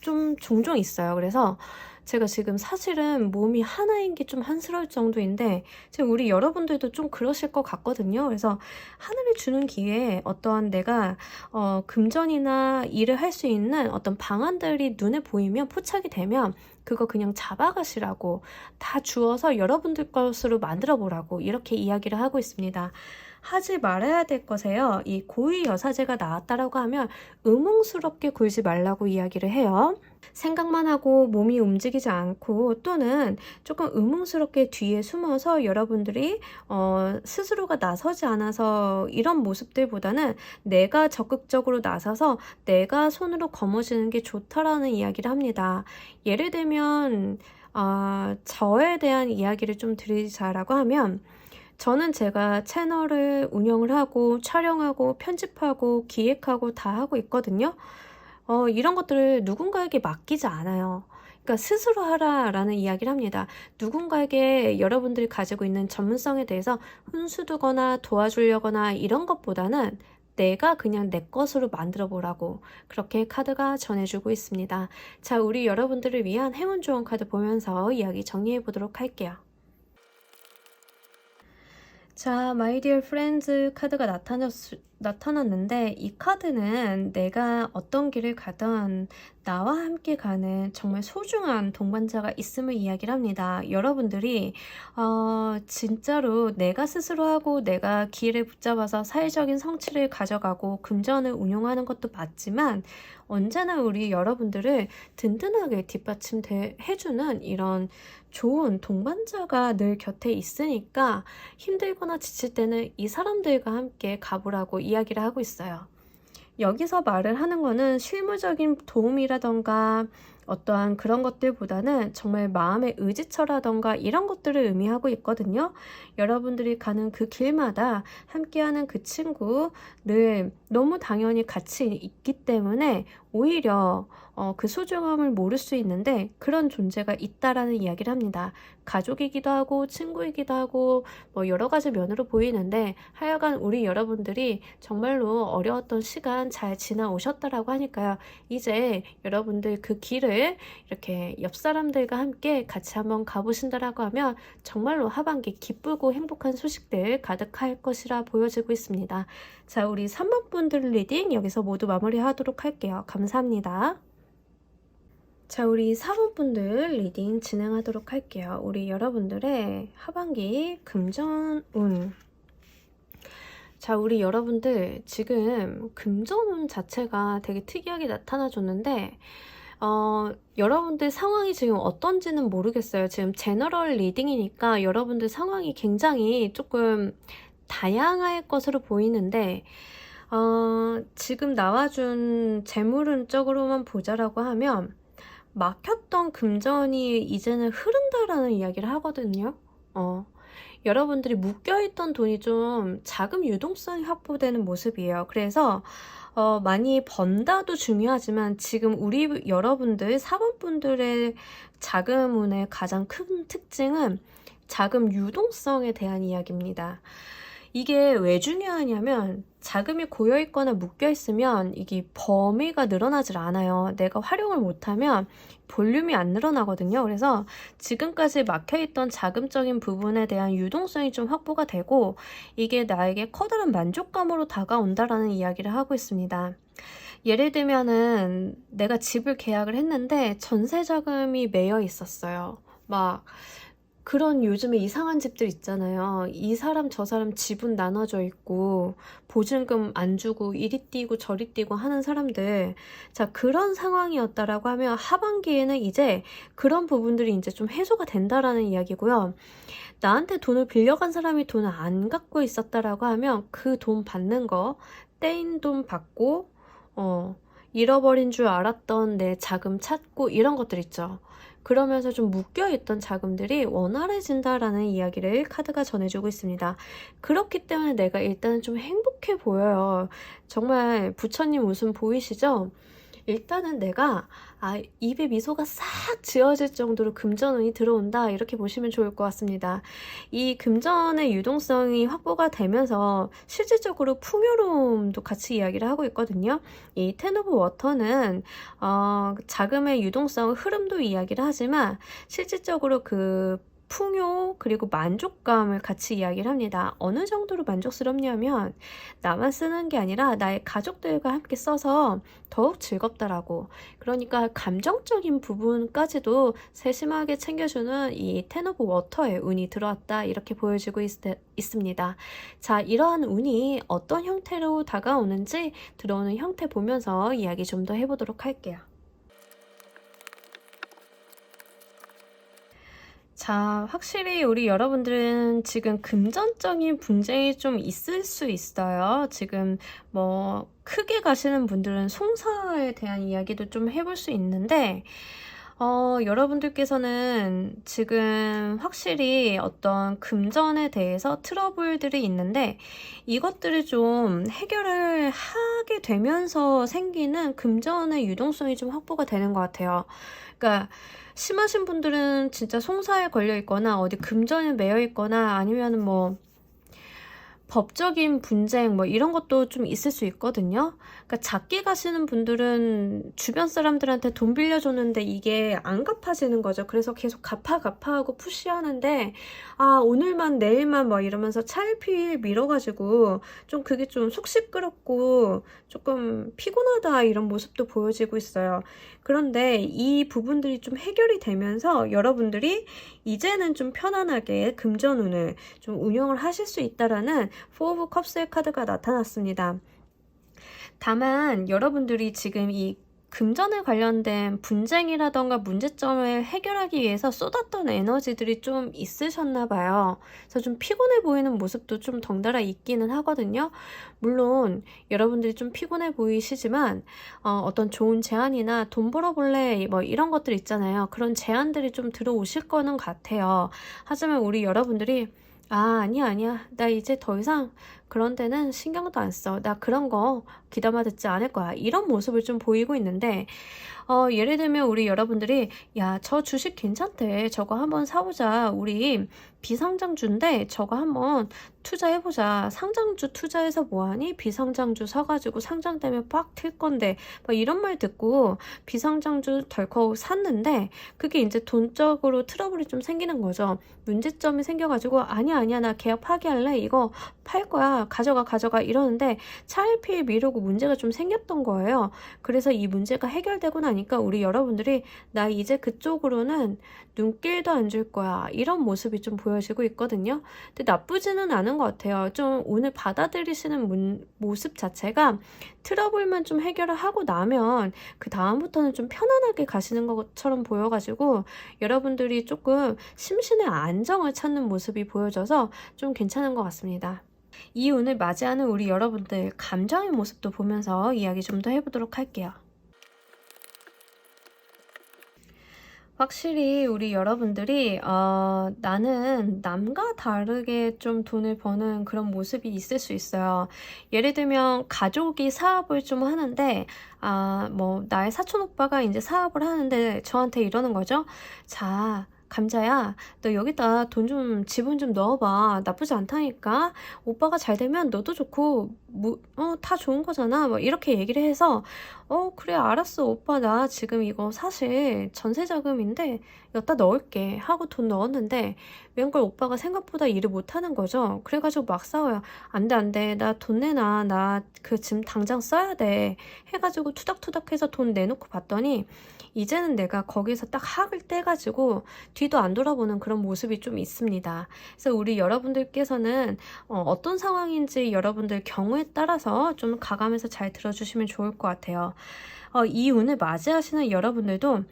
좀 종종 있어요. 그래서 제가 지금 사실은 몸이 하나인 게 좀 한스러울 정도인데, 지금 우리 여러분들도 좀 그러실 것 같거든요. 그래서 하늘이 주는 기회에 어떤 내가 금전이나 일을 할 수 있는 어떤 방안들이 눈에 보이면, 포착이 되면 그거 그냥 잡아가시라고, 다 주어서 여러분들 것으로 만들어 보라고 이렇게 이야기를 하고 있습니다. 하지 말아야 될 것에요, 이 고위 여사제가 나왔다라고 하면 의문스럽게 굴지 말라고 이야기를 해요. 생각만 하고 몸이 움직이지 않고, 또는 조금 의문스럽게 뒤에 숨어서 여러분들이 스스로가 나서지 않아서 이런 모습들보다는 내가 적극적으로 나서서 내가 손으로 거머쥐는 게 좋다라는 이야기를 합니다. 예를 들면 저에 대한 이야기를 좀 드리자라고 하면, 저는 제가 채널을 운영을 하고 촬영하고 편집하고 기획하고 다 하고 있거든요. 이런 것들을 누군가에게 맡기지 않아요. 그러니까 스스로 하라라는 이야기를 합니다. 누군가에게 여러분들이 가지고 있는 전문성에 대해서 훈수두거나 도와주려거나 이런 것보다는 내가 그냥 내 것으로 만들어 보라고, 그렇게 카드가 전해주고 있습니다. 자, 우리 여러분들을 위한 행운 좋은 카드 보면서 이야기 정리해 보도록 할게요. 자, My Dear Friends 카드가 나타났는데, 이 카드는 내가 어떤 길을 가든 나와 함께 가는 정말 소중한 동반자가 있음을 이야기를 합니다. 여러분들이 진짜로 내가 스스로 하고 내가 기회를 붙잡아서 사회적인 성취를 가져가고 금전을 운용하는 것도 맞지만, 언제나 우리 여러분들을 든든하게 뒷받침해주는 이런 좋은 동반자가 늘 곁에 있으니까, 힘들거나 지칠 때는 이 사람들과 함께 가보라고 이야기를 하고 있어요. 여기서 말을 하는 거는 실무적인 도움이라던가 어떠한 그런 것들보다는 정말 마음의 의지처라던가 이런 것들을 의미하고 있거든요. 여러분들이 가는 그 길마다 함께하는 그 친구 늘 너무 당연히 같이 있기 때문에 오히려 그 소중함을 모를 수 있는데, 그런 존재가 있다라는 이야기를 합니다. 가족이기도 하고 친구이기도 하고 뭐 여러 가지 면으로 보이는데, 하여간 우리 여러분들이 정말로 어려웠던 시간 잘 지나오셨다라고 하니까요. 이제 여러분들 그 길을 이렇게 옆 사람들과 함께 같이 한번 가보신다라고 하면 정말로 하반기 기쁘고 행복한 소식들 가득할 것이라 보여지고 있습니다. 자, 우리 3번 분들 리딩 여기서 모두 마무리하도록 할게요. 감사합니다. 자, 우리 4번 분들 리딩 진행하도록 할게요. 우리 여러분들의 하반기 금전운. 자, 우리 여러분들 지금 금전운 자체가 되게 특이하게 나타나줬는데, 여러분들 상황이 지금 어떤지는 모르겠어요. 지금 제너럴 리딩이니까 여러분들 상황이 굉장히 조금 다양할 것으로 보이는데, 지금 나와준 재물운 쪽으로만 보자라고 하면 막혔던 금전이 이제는 흐른다라는 이야기를 하거든요. 여러분들이 묶여있던 돈이 좀 자금 유동성이 확보되는 모습이에요. 그래서 많이 번다도 중요하지만, 지금 우리 여러분들 4번 분들의 자금운의 가장 큰 특징은 자금 유동성에 대한 이야기입니다. 이게 왜 중요하냐면, 자금이 고여있거나 묶여있으면 이게 범위가 늘어나질 않아요. 내가 활용을 못하면 볼륨이 안 늘어나거든요. 그래서 지금까지 막혀있던 자금적인 부분에 대한 유동성이 좀 확보가 되고, 이게 나에게 커다란 만족감으로 다가온다라는 이야기를 하고 있습니다. 예를 들면은 내가 집을 계약을 했는데 전세 자금이 매여 있었어요. 막 그런 요즘에 이상한 집들 있잖아요. 이 사람 저 사람 지분 나눠져 있고 보증금 안 주고 이리 뛰고 저리 뛰고 하는 사람들. 자, 그런 상황이었다라고 하면 하반기에는 이제 그런 부분들이 이제 좀 해소가 된다라는 이야기고요. 나한테 돈을 빌려간 사람이 돈을 안 갖고 있었다라고 하면 그 돈 받는 거, 떼인 돈 받고 잃어버린 줄 알았던 내 자금 찾고 이런 것들 있죠. 그러면서 좀 묶여있던 자금들이 원활해진다라는 이야기를 카드가 전해주고 있습니다. 그렇기 때문에 내가 일단은 좀 행복해 보여요. 정말 부처님 웃음 보이시죠? 일단은 내가 입에 미소가 싹 지어질 정도로 금전운이 들어온다, 이렇게 보시면 좋을 것 같습니다. 이 금전의 유동성이 확보가 되면서 실질적으로 풍요로움도 같이 이야기를 하고 있거든요. 이 텐 오브 워터는 자금의 유동성 흐름도 이야기를 하지만 실질적으로 그 풍요 그리고 만족감을 같이 이야기를 합니다. 어느 정도로 만족스럽냐면 나만 쓰는 게 아니라 나의 가족들과 함께 써서 더욱 즐겁다라고. 그러니까 감정적인 부분까지도 세심하게 챙겨주는 이 텐 오브 워터의 운이 들어왔다, 이렇게 보여지고 있습니다. 자, 이러한 운이 어떤 형태로 다가오는지 들어오는 형태 보면서 이야기 좀 더 해보도록 할게요. 자, 확실히 우리 여러분들은 지금 금전적인 분쟁이 좀 있을 수 있어요. 지금 뭐 크게 가시는 분들은 송사에 대한 이야기도 좀 해볼 수 있는데 여러분들께서는 지금 확실히 어떤 금전에 대해서 트러블들이 있는데 이것들을 좀 해결을 하게 되면서 생기는 금전의 유동성이 좀 확보가 되는 것 같아요. 그러니까 심하신 분들은 진짜 송사에 걸려 있거나 어디 금전에 매여 있거나 아니면 뭐 법적인 분쟁 뭐 이런 것도 좀 있을 수 있거든요. 그러니까 작게 가시는 분들은 주변 사람들한테 돈 빌려줬는데 이게 안 갚아지는 거죠. 그래서 계속 갚아 하고 푸시하는데 오늘만 내일만 뭐 이러면서 차일피일 미뤄가지고 좀 그게 좀 속 시끄럽고 조금 피곤하다, 이런 모습도 보여지고 있어요. 그런데 이 부분들이 좀 해결이 되면서 여러분들이 이제는 좀 편안하게 금전운을 좀 운영을 하실 수 있다라는 포 오브 컵스의 카드가 나타났습니다. 다만 여러분들이 지금 이 금전에 관련된 분쟁이라던가 문제점을 해결하기 위해서 쏟았던 에너지들이 좀 있으셨나 봐요. 그래서 좀 피곤해 보이는 모습도 좀 덩달아 있기는 하거든요. 물론 여러분들이 좀 피곤해 보이시지만 어떤 좋은 제안이나 돈 벌어볼래 뭐 이런 것들 있잖아요. 그런 제안들이 좀 들어오실 거는 같아요. 하지만 우리 여러분들이 아니야. 나 이제 더 이상 그런 데는 신경도 안 써. 나 그런 거 귀담아 듣지 않을 거야. 이런 모습을 좀 보이고 있는데, 예를 들면 우리 여러분들이, 야, 저 주식 괜찮대. 저거 한번 사보자. 우리 비상장주인데 저거 한번 투자해보자. 상장주 투자해서 뭐하니? 비상장주 사가지고 상장되면 빡 튈 건데. 막 이런 말 듣고 비상장주 덜컥 샀는데 그게 이제 돈적으로 트러블이 좀 생기는 거죠. 문제점이 생겨가지고 아니야 나 계약 파기할래. 이거 팔 거야. 가져가 이러는데 차일피일 미루고 문제가 좀 생겼던 거예요. 그래서 이 문제가 해결되고 나니까 우리 여러분들이 나 이제 그쪽으로는 눈길도 안 줄 거야, 이런 모습이 좀 보여지고 있거든요. 근데 나쁘지는 않은 것 같아요. 좀 오늘 받아들이시는 모습 자체가 트러블만 좀 해결을 하고 나면 그 다음부터는 좀 편안하게 가시는 것처럼 보여가지고 여러분들이 조금 심신의 안정을 찾는 모습이 보여져서 좀 괜찮은 것 같습니다. 이 운을 맞이하는 우리 여러분들 감정의 모습도 보면서 이야기 좀 더 해보도록 할게요. 확실히 우리 여러분들이 나는 남과 다르게 좀 돈을 버는 그런 모습이 있을 수 있어요. 예를 들면 가족이 사업을 좀 하는데 뭐 나의 사촌 오빠가 이제 사업을 하는데 저한테 이러는 거죠. 자, 감자야, 너 여기다 지분 좀 넣어봐. 나쁘지 않다니까. 오빠가 잘 되면 너도 좋고, 다 좋은 거잖아. 뭐 이렇게 얘기를 해서, 그래, 알았어. 오빠, 나 지금 이거 사실 전세 자금인데, 여기다 넣을게. 하고 돈 넣었는데, 웬걸 오빠가 생각보다 일을 못하는 거죠. 그래가지고 막 싸워요. 안 돼. 나 돈 내놔. 나 그 지금 당장 써야 돼. 해가지고 투닥투닥 해서 돈 내놓고 봤더니, 이제는 내가 거기서 딱 학을 떼가지고 뒤도 안 돌아보는 그런 모습이 좀 있습니다. 그래서 우리 여러분들께서는 어떤 상황인지 여러분들 경우에 따라서 좀 가감해서 잘 들어주시면 좋을 것 같아요. 이 운을 맞이하시는 여러분들도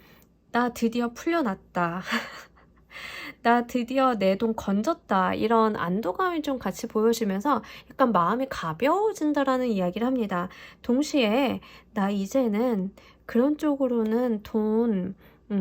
나 드디어 풀려났다. 나 드디어 내 돈 건졌다. 이런 안도감이 좀 같이 보여지면서 약간 마음이 가벼워진다라는 이야기를 합니다. 동시에 나 이제는 그런 쪽으로는 돈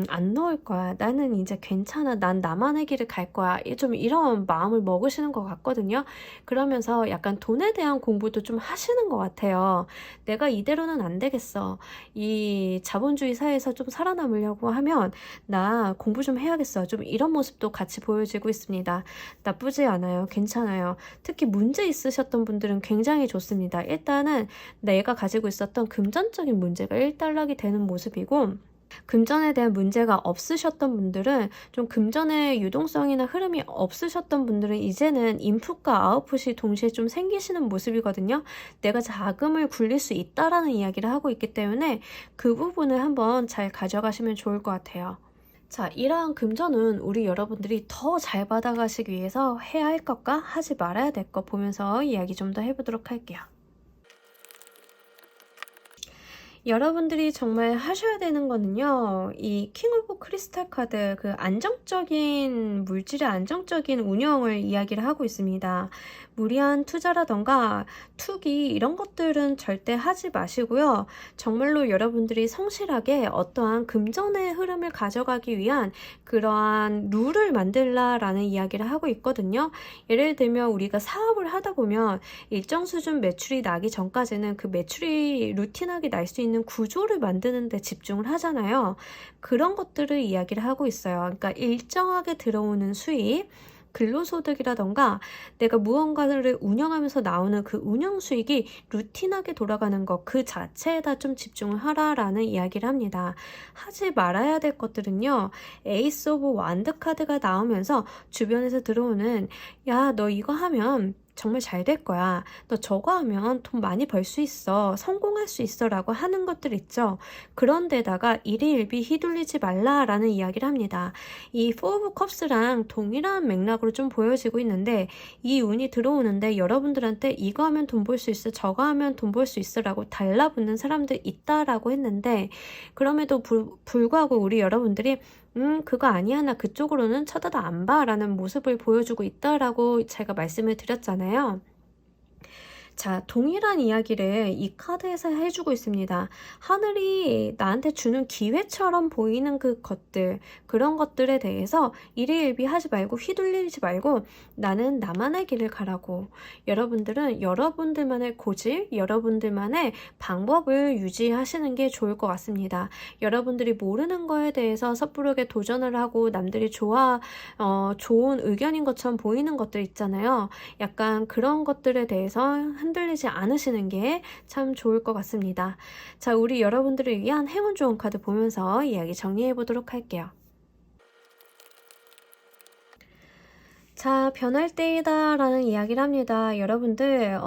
안 넣을 거야. 나는 이제 괜찮아. 난 나만의 길을 갈 거야. 좀 이런 마음을 먹으시는 것 같거든요. 그러면서 약간 돈에 대한 공부도 좀 하시는 것 같아요. 내가 이대로는 안 되겠어. 이 자본주의 사회에서 좀 살아남으려고 하면 나 공부 좀 해야겠어. 좀 이런 모습도 같이 보여지고 있습니다. 나쁘지 않아요. 괜찮아요. 특히 문제 있으셨던 분들은 굉장히 좋습니다. 일단은 내가 가지고 있었던 금전적인 문제가 일단락이 되는 모습이고, 금전에 대한 문제가 없으셨던 분들은, 좀 금전의 유동성이나 흐름이 없으셨던 분들은 이제는 인풋과 아웃풋이 동시에 좀 생기시는 모습이거든요. 내가 자금을 굴릴 수 있다라는 이야기를 하고 있기 때문에 그 부분을 한번 잘 가져가시면 좋을 것 같아요. 자, 이러한 금전은 우리 여러분들이 더 잘 받아가시기 위해서 해야 할 것과 하지 말아야 될 것 보면서 이야기 좀 더 해보도록 할게요. 여러분들이 정말 하셔야 되는 거는요, 이 킹 오브 크리스탈 카드, 그 안정적인 물질의 안정적인 운영을 이야기를 하고 있습니다. 무리한 투자라던가 투기 이런 것들은 절대 하지 마시고요. 정말로 여러분들이 성실하게 어떠한 금전의 흐름을 가져가기 위한 그러한 룰을 만들라라는 이야기를 하고 있거든요. 예를 들면 우리가 사업을 하다 보면 일정 수준 매출이 나기 전까지는 그 매출이 루틴하게 날 수 있는 구조를 만드는 데 집중을 하잖아요. 그런 것들을 이야기를 하고 있어요. 그러니까 일정하게 들어오는 수익, 근로소득이라던가 내가 무언가를 운영하면서 나오는 그 운영 수익이 루틴하게 돌아가는 것 그 자체에다 좀 집중을 하라라는 이야기를 합니다. 하지 말아야 될 것들은요, 에이스 오브 완드 카드가 나오면서 주변에서 들어오는, 야, 너 이거 하면 정말 잘 될 거야. 너 저거 하면 돈 많이 벌 수 있어. 성공할 수 있어. 라고 하는 것들 있죠. 그런데다가 일희일비 휘둘리지 말라라는 이야기를 합니다. 이 포 오브 컵스랑 동일한 맥락으로 좀 보여지고 있는데, 이 운이 들어오는데 여러분들한테 이거 하면 돈 벌 수 있어, 저거 하면 돈 벌 수 있어 라고 달라붙는 사람들 있다라고 했는데, 그럼에도 불구하고 우리 여러분들이 그거 아니야. 나 그쪽으로는 쳐다도 안 봐. 라는 모습을 보여주고 있다라고 제가 말씀을 드렸잖아요. 자, 동일한 이야기를 이 카드에서 해주고 있습니다. 하늘이 나한테 주는 기회처럼 보이는 그 것들, 그런 것들에 대해서 일희일비 하지 말고 휘둘리지 말고 나는 나만의 길을 가라고. 여러분들은 여러분들만의 고집, 여러분들만의 방법을 유지하시는 게 좋을 것 같습니다. 여러분들이 모르는 거에 대해서 섣부르게 도전을 하고 남들이 좋은 의견인 것처럼 보이는 것들 있잖아요. 약간 그런 것들에 대해서 흔들리지 않으시는 게 참 좋을 것 같습니다. 자, 우리 여러분들을 위한 행운 좋은 카드 보면서 이야기 정리해 보도록 할게요. 자, 변할 때이다 라는 이야기를 합니다. 여러분들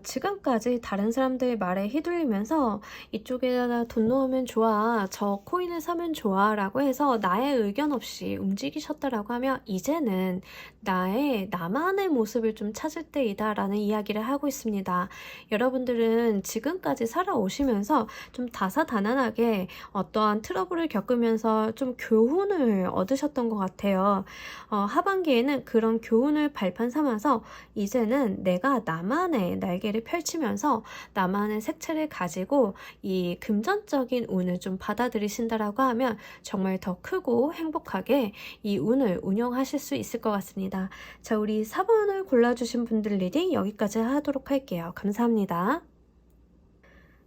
지금까지 다른 사람들 말에 휘둘리면서 이쪽에다 돈 넣으면 좋아, 저 코인을 사면 좋아 라고 해서 나의 의견 없이 움직이셨다라고 하면 이제는 나만의 모습을 좀 찾을 때이다 라는 이야기를 하고 있습니다. 여러분들은 지금까지 살아오시면서 좀 다사다난하게 어떠한 트러블을 겪으면서 좀 교훈을 얻으셨던 것 같아요. 하반기에는 그런 교훈을 발판 삼아서 이제는 내가 나만의 날개를 펼치면서 나만의 색채를 가지고 이 금전적인 운을 좀 받아들이신다라고 하면 정말 더 크고 행복하게 이 운을 운영하실 수 있을 것 같습니다. 자, 우리 4번을 골라주신 분들 리딩 여기까지 하도록 할게요. 감사합니다.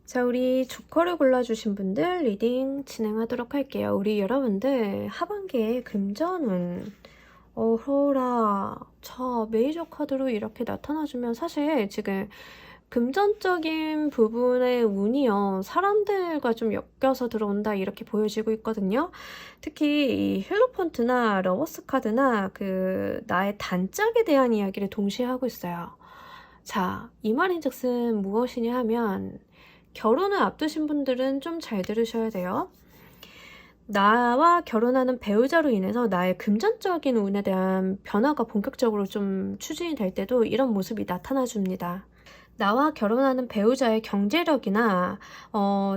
자, 우리 조커를 골라주신 분들 리딩 진행하도록 할게요. 우리 여러분들 하반기에 금전운 어허라. 자, 메이저 카드로 이렇게 나타나주면 사실 지금 금전적인 부분의 운이요, 사람들과 좀 엮여서 들어온다 이렇게 보여지고 있거든요. 특히 이 힐로폰트나 러버스 카드나 그 나의 단짝에 대한 이야기를 동시에 하고 있어요. 자, 이 말인즉슨 무엇이냐 하면 결혼을 앞두신 분들은 좀 잘 들으셔야 돼요. 나와 결혼하는 배우자로 인해서 나의 금전적인 운에 대한 변화가 본격적으로 좀 추진이 될 때도 이런 모습이 나타나 줍니다. 나와 결혼하는 배우자의 경제력이나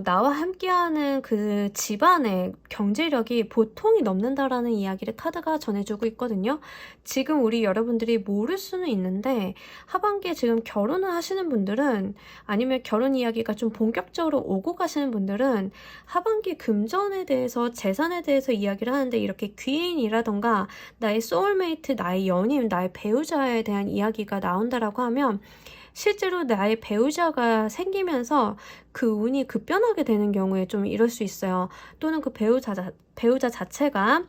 나와 함께하는 그 집안의 경제력이 보통이 넘는다라는 이야기를 카드가 전해주고 있거든요. 지금 우리 여러분들이 모를 수는 있는데 하반기에 지금 결혼을 하시는 분들은, 아니면 결혼 이야기가 좀 본격적으로 오고 가시는 분들은 하반기 금전에 대해서, 재산에 대해서 이야기를 하는데 이렇게 귀인이라던가 나의 소울메이트, 나의 연인, 나의 배우자에 대한 이야기가 나온다라고 하면 실제로 나의 배우자가 생기면서 그 운이 급변하게 되는 경우에 좀 이럴 수 있어요. 또는 그 배우자 자체가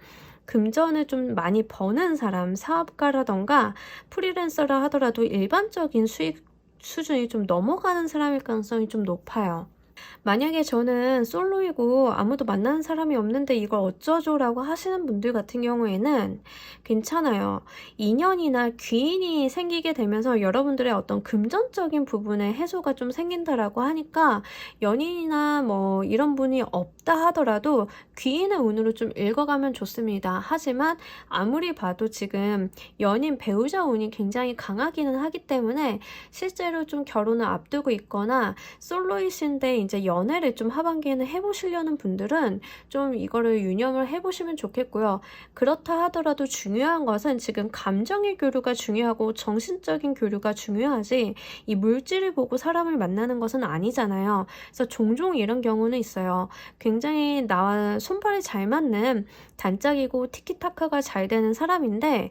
금전을 좀 많이 버는 사람, 사업가라던가 프리랜서라 하더라도 일반적인 수익 수준이 좀 넘어가는 사람일 가능성이 좀 높아요. 만약에 저는 솔로이고 아무도 만나는 사람이 없는데 이걸 어쩌죠? 라고 하시는 분들 같은 경우에는 괜찮아요. 인연이나 귀인이 생기게 되면서 여러분들의 어떤 금전적인 부분에 해소가 좀 생긴다라고 하니까 연인이나 뭐 이런 분이 없다 하더라도 귀인의 운으로 좀 읽어가면 좋습니다. 하지만 아무리 봐도 지금 연인 배우자 운이 굉장히 강하기는 하기 때문에 실제로 좀 결혼을 앞두고 있거나 솔로이신데 이제 연애를 좀 하반기에는 해보시려는 분들은 좀 이거를 유념을 해보시면 좋겠고요. 그렇다 하더라도 중요한 것은 지금 감정의 교류가 중요하고 정신적인 교류가 중요하지 이 물질을 보고 사람을 만나는 것은 아니잖아요. 그래서 종종 이런 경우는 있어요. 굉장히 나와 손발이 잘 맞는 단짝이고 티키타카가 잘 되는 사람인데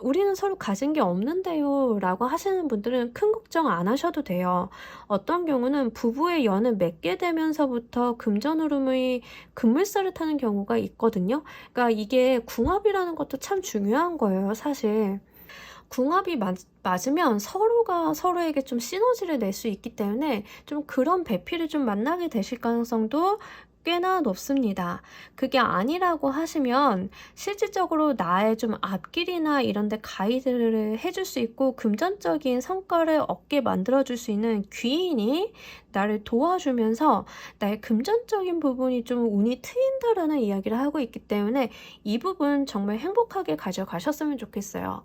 우리는 서로 가진 게 없는데요 라고 하시는 분들은 큰 걱정 안 하셔도 돼요. 어떤 경우는 부부의 연을 맺게 되면서부터 금전 흐름의 급물살을 타는 경우가 있거든요. 그러니까 이게 궁합이라는 것도 참 중요한 거예요, 사실. 궁합이 맞으면 서로가 서로에게 좀 시너지를 낼 수 있기 때문에 좀 그런 배필을 좀 만나게 되실 가능성도 꽤나 높습니다. 그게 아니라고 하시면 실질적으로 나의 좀 앞길이나 이런 데 가이드를 해줄 수 있고 금전적인 성과를 얻게 만들어줄 수 있는 귀인이 나를 도와주면서 나의 금전적인 부분이 좀 운이 트인다라는 이야기를 하고 있기 때문에 이 부분 정말 행복하게 가져가셨으면 좋겠어요.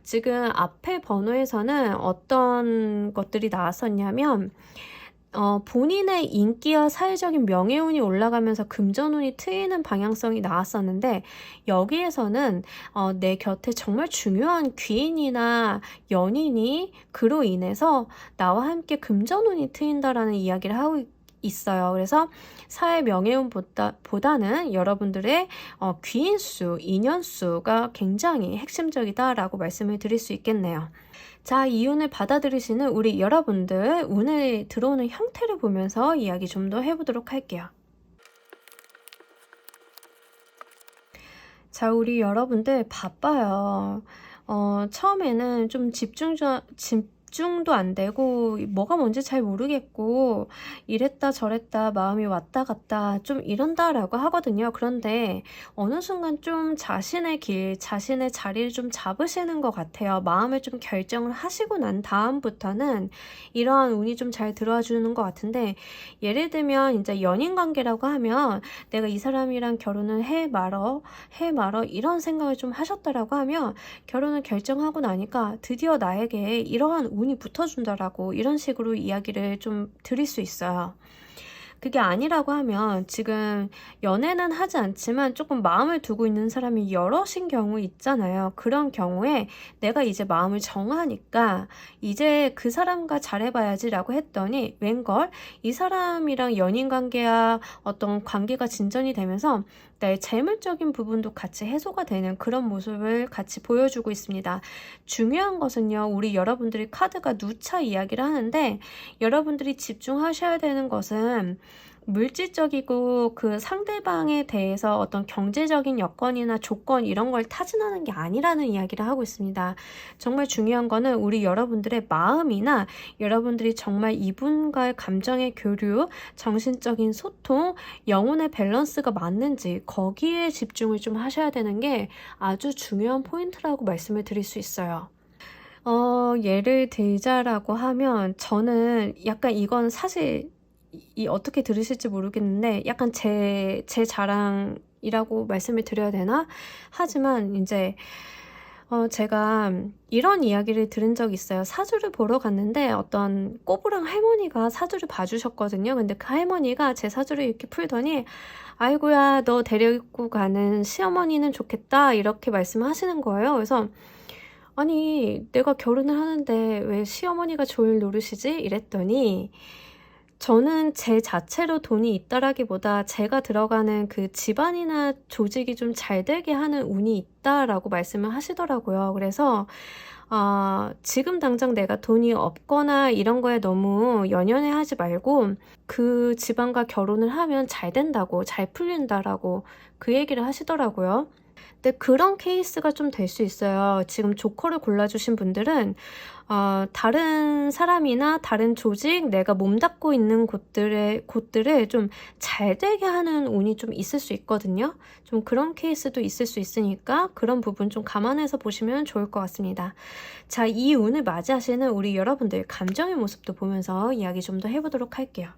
지금 앞에 번호에서는 어떤 것들이 나왔었냐면 본인의 인기와 사회적인 명예운이 올라가면서 금전운이 트이는 방향성이 나왔었는데 여기에서는 내 곁에 정말 중요한 귀인이나 연인이 그로 인해서 나와 함께 금전운이 트인다라는 이야기를 하고 있어요. 그래서 사회 명예운보다는 여러분들의 귀인수, 인연수가 굉장히 핵심적이다라고 말씀을 드릴 수 있겠네요. 자, 이 운을 받아들이시는 우리 여러분들 운에 들어오는 형태를 보면서 이야기 좀 더 해보도록 할게요. 자, 우리 여러분들 바빠요. 처음에는 좀 집중도 안 되고 뭐가 뭔지 잘 모르겠고 이랬다 저랬다 마음이 왔다 갔다 좀 이런다라고 하거든요. 그런데 어느 순간 좀 자신의 길, 자신의 자리를 좀 잡으시는 것 같아요. 마음을 좀 결정을 하시고 난 다음부터는 이러한 운이 좀 잘 들어와 주는 것 같은데, 예를 들면 이제 연인 관계라고 하면 내가 이 사람이랑 결혼을 해 말어 이런 생각을 좀 하셨다라고 하면 결혼을 결정하고 나니까 드디어 나에게 이러한 운이 붙어준다라고 이런 식으로 이야기를 좀 드릴 수 있어요. 그게 아니라고 하면 지금 연애는 하지 않지만 조금 마음을 두고 있는 사람이 여럿인 경우 있잖아요. 그런 경우에 내가 이제 마음을 정하니까 이제 그 사람과 잘해봐야지 라고 했더니 웬걸 이 사람이랑 연인 관계야 어떤 관계가 진전이 되면서 나의 재물적인 부분도 같이 해소가 되는 그런 모습을 같이 보여주고 있습니다. 중요한 것은요, 우리 여러분들이 카드가 누차 이야기를 하는데 여러분들이 집중하셔야 되는 것은 물질적이고 그 상대방에 대해서 어떤 경제적인 여건이나 조건 이런 걸 타진하는 게 아니라는 이야기를 하고 있습니다. 정말 중요한 거는 우리 여러분들의 마음이나 여러분들이 정말 이분과의 감정의 교류, 정신적인 소통, 영혼의 밸런스가 맞는지 거기에 집중을 좀 하셔야 되는 게 아주 중요한 포인트라고 말씀을 드릴 수 있어요. 예를 들자라고 하면 저는 약간 이건 사실 어떻게 들으실지 모르겠는데 약간 제 자랑이라고 말씀을 드려야 되나? 하지만 이제 제가 이런 이야기를 들은 적이 있어요. 사주를 보러 갔는데 어떤 꼬부랑 할머니가 사주를 봐주셨거든요. 근데 그 할머니가 제 사주를 이렇게 풀더니 아이고야 너 데리고 가는 시어머니는 좋겠다 이렇게 말씀하시는 거예요. 그래서 아니 내가 결혼을 하는데 왜 시어머니가 좋을 노릇이지? 이랬더니 저는 제 자체로 돈이 있다라기보다 제가 들어가는 그 집안이나 조직이 좀 잘 되게 하는 운이 있다라고 말씀을 하시더라고요. 그래서 지금 당장 내가 돈이 없거나 이런 거에 너무 연연해 하지 말고 그 집안과 결혼을 하면 잘 된다고, 잘 풀린다라고 그 얘기를 하시더라고요. 근데 그런 케이스가 좀 될 수 있어요. 지금 조커를 골라주신 분들은 다른 사람이나 다른 조직, 내가 몸담고 있는 곳들을 좀 잘 되게 하는 운이 좀 있을 수 있거든요. 좀 그런 케이스도 있을 수 있으니까 그런 부분 좀 감안해서 보시면 좋을 것 같습니다. 자, 이 운을 맞이하시는 우리 여러분들 감정의 모습도 보면서 이야기 좀 더 해보도록 할게요.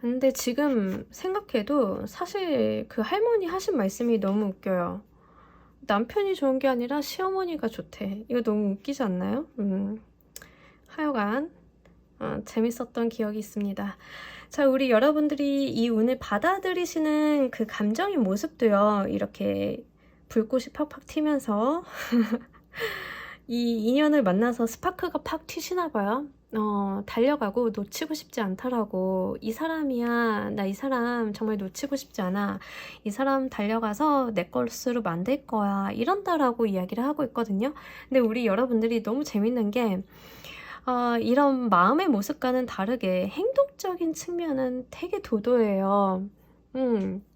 근데 지금 생각해도 사실 그 할머니 하신 말씀이 너무 웃겨요. 남편이 좋은 게 아니라 시어머니가 좋대. 이거 너무 웃기지 않나요? 하여간 재밌었던 기억이 있습니다. 자, 우리 여러분들이 이 운을 받아들이시는 그 감정의 모습도요. 이렇게 불꽃이 팍팍 튀면서 이 인연을 만나서 스파크가 팍 튀시나 봐요. 달려가고 놓치고 싶지 않다라고. 이 사람이야, 나 이 사람 정말 놓치고 싶지 않아, 이 사람 달려가서 내 것으로 만들 거야, 이런다라고 이야기를 하고 있거든요. 근데 우리 여러분들이 너무 재밌는 게 이런 마음의 모습과는 다르게 행동적인 측면은 되게 도도해요.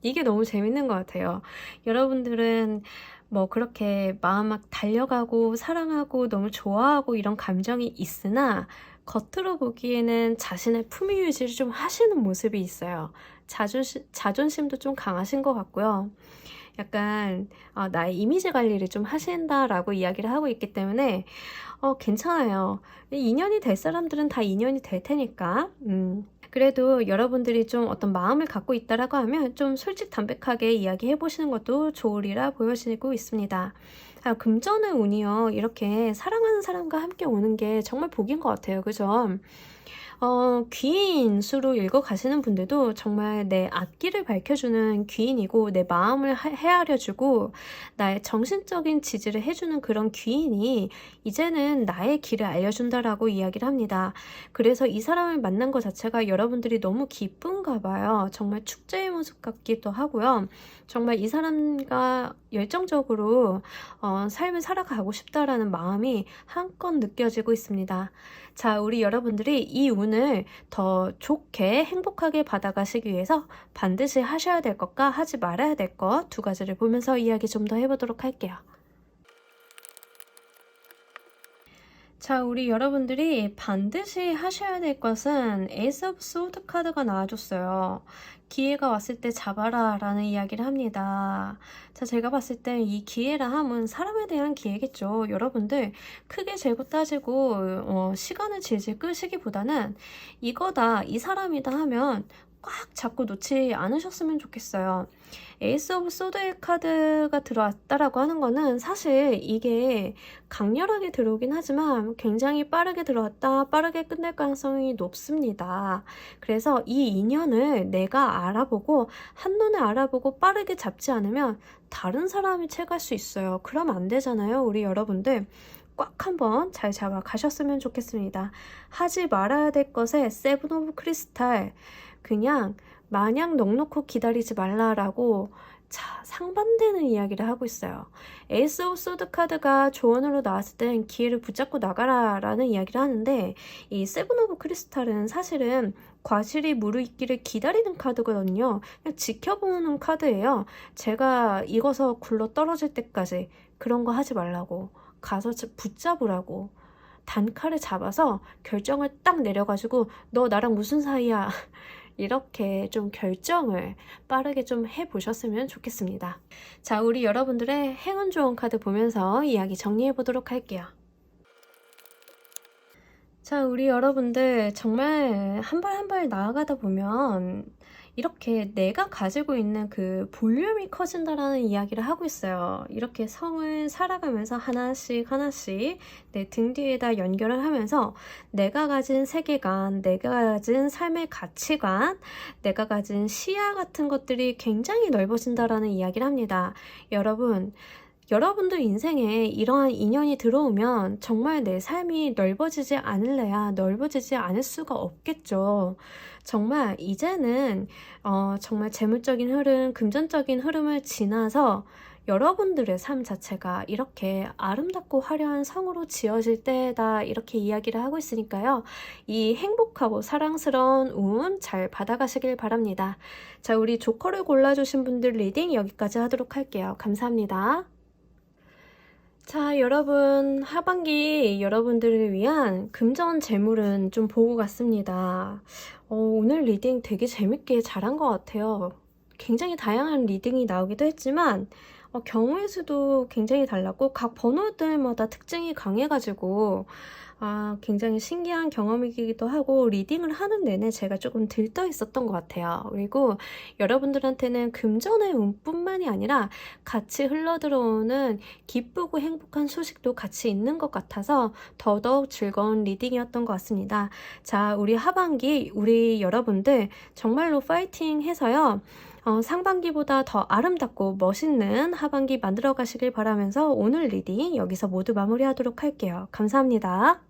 이게 너무 재밌는 것 같아요. 여러분들은 뭐 그렇게 마음 막 달려가고 사랑하고 너무 좋아하고 이런 감정이 있으나 겉으로 보기에는 자신의 품위 유지를 좀 하시는 모습이 있어요. 자존심도 좀 강하신 것 같고요. 약간 나의 이미지 관리를 좀 하신다라고 이야기를 하고 있기 때문에 괜찮아요. 인연이 될 사람들은 다 인연이 될 테니까. 그래도 여러분들이 좀 어떤 마음을 갖고 있다라고 하면 좀 솔직담백하게 이야기해 보시는 것도 좋으리라 보여지고 있습니다. 금전의 운이요, 이렇게 사랑하는 사람과 함께 오는 게 정말 복인 것 같아요. 그죠? 귀인 수로 읽어가시는 분들도 정말 내 앞길을 밝혀주는 귀인이고, 내 마음을 헤아려주고 나의 정신적인 지지를 해주는 그런 귀인이 이제는 나의 길을 알려준다라고 이야기를 합니다. 그래서 이 사람을 만난 것 자체가 여러분들이 너무 기쁜가 봐요. 정말 축제의 모습 같기도 하고요. 정말 이 사람과 열정적으로 삶을 살아가고 싶다라는 마음이 한껏 느껴지고 있습니다. 자, 우리 여러분들이 이 운을 더 좋게 행복하게 받아가시기 위해서 반드시 하셔야 될 것과 하지 말아야 될 것 두 가지를 보면서 이야기 좀 더 해보도록 할게요. 자, 우리 여러분들이 반드시 하셔야 될 것은 에이스 오브 소드 카드가 나와줬어요. 기회가 왔을 때 잡아라 라는 이야기를 합니다. 자, 제가 봤을 때 이 기회라 함은 사람에 대한 기회겠죠. 여러분들 크게 재고 따지고 시간을 질질 끌시기보다는 이거다, 이 사람이다 하면 꽉 잡고 놓지 않으셨으면 좋겠어요. 에이스 오브 소드의 카드가 들어왔다라고 하는 거는 사실 이게 강렬하게 들어오긴 하지만 굉장히 빠르게 들어왔다, 빠르게 끝낼 가능성이 높습니다. 그래서 이 인연을 내가 알아보고 한눈에 알아보고 빠르게 잡지 않으면 다른 사람이 채갈 수 있어요. 그러면 안 되잖아요. 우리 여러분들 꽉 한번 잘 잡아 가셨으면 좋겠습니다. 하지 말아야 될 것에 세븐 오브 크리스탈, 그냥 마냥 넉넉히 기다리지 말라라고 상반되는 이야기를 하고 있어요. 에이스 오브 소드 카드가 조언으로 나왔을 땐 기회를 붙잡고 나가라 라는 이야기를 하는데, 이 세븐 오브 크리스탈은 사실은 과실이 무르익기를 기다리는 카드거든요. 그냥 지켜보는 카드예요. 제가 익어서 굴러 떨어질 때까지 그런 거 하지 말라고, 가서 붙잡으라고, 단칼에 잡아서 결정을 딱 내려가지고 너 나랑 무슨 사이야 이렇게 좀 결정을 빠르게 좀 해보셨으면 좋겠습니다. 자, 우리 여러분들의 행운 좋은 카드 보면서 이야기 정리해 보도록 할게요. 자, 우리 여러분들 정말 한 발 한 발 나아가다 보면 이렇게 내가 가지고 있는 그 볼륨이 커진다라는 이야기를 하고 있어요. 이렇게 성을 살아가면서 하나씩 하나씩 내 등 뒤에다 연결을 하면서 내가 가진 세계관, 내가 가진 삶의 가치관, 내가 가진 시야 같은 것들이 굉장히 넓어진다라는 이야기를 합니다. 여러분들 인생에 이러한 인연이 들어오면 정말 내 삶이 넓어지지 않을래야 넓어지지 않을 수가 없겠죠. 정말 이제는 정말 재물적인 흐름, 금전적인 흐름을 지나서 여러분들의 삶 자체가 이렇게 아름답고 화려한 성으로 지어질 때다, 이렇게 이야기를 하고 있으니까요. 이 행복하고 사랑스러운 운 잘 받아가시길 바랍니다. 자, 우리 조커를 골라주신 분들 리딩 여기까지 하도록 할게요. 감사합니다. 자, 여러분, 하반기 여러분들을 위한 금전 재물은 좀 보고 갔습니다. 오늘 리딩 되게 재밌게 잘한 것 같아요. 굉장히 다양한 리딩이 나오기도 했지만 경우의 수도 굉장히 달랐고 각 번호들마다 특징이 강해가지고 굉장히 신기한 경험이기도 하고 리딩을 하는 내내 제가 조금 들떠 있었던 것 같아요. 그리고 여러분들한테는 금전의 운뿐만이 아니라 같이 흘러들어오는 기쁘고 행복한 소식도 같이 있는 것 같아서 더더욱 즐거운 리딩이었던 것 같습니다. 자, 우리 하반기 우리 여러분들 정말로 파이팅 해서요. 상반기보다 더 아름답고 멋있는 하반기 만들어 가시길 바라면서 오늘 리딩 여기서 모두 마무리하도록 할게요. 감사합니다.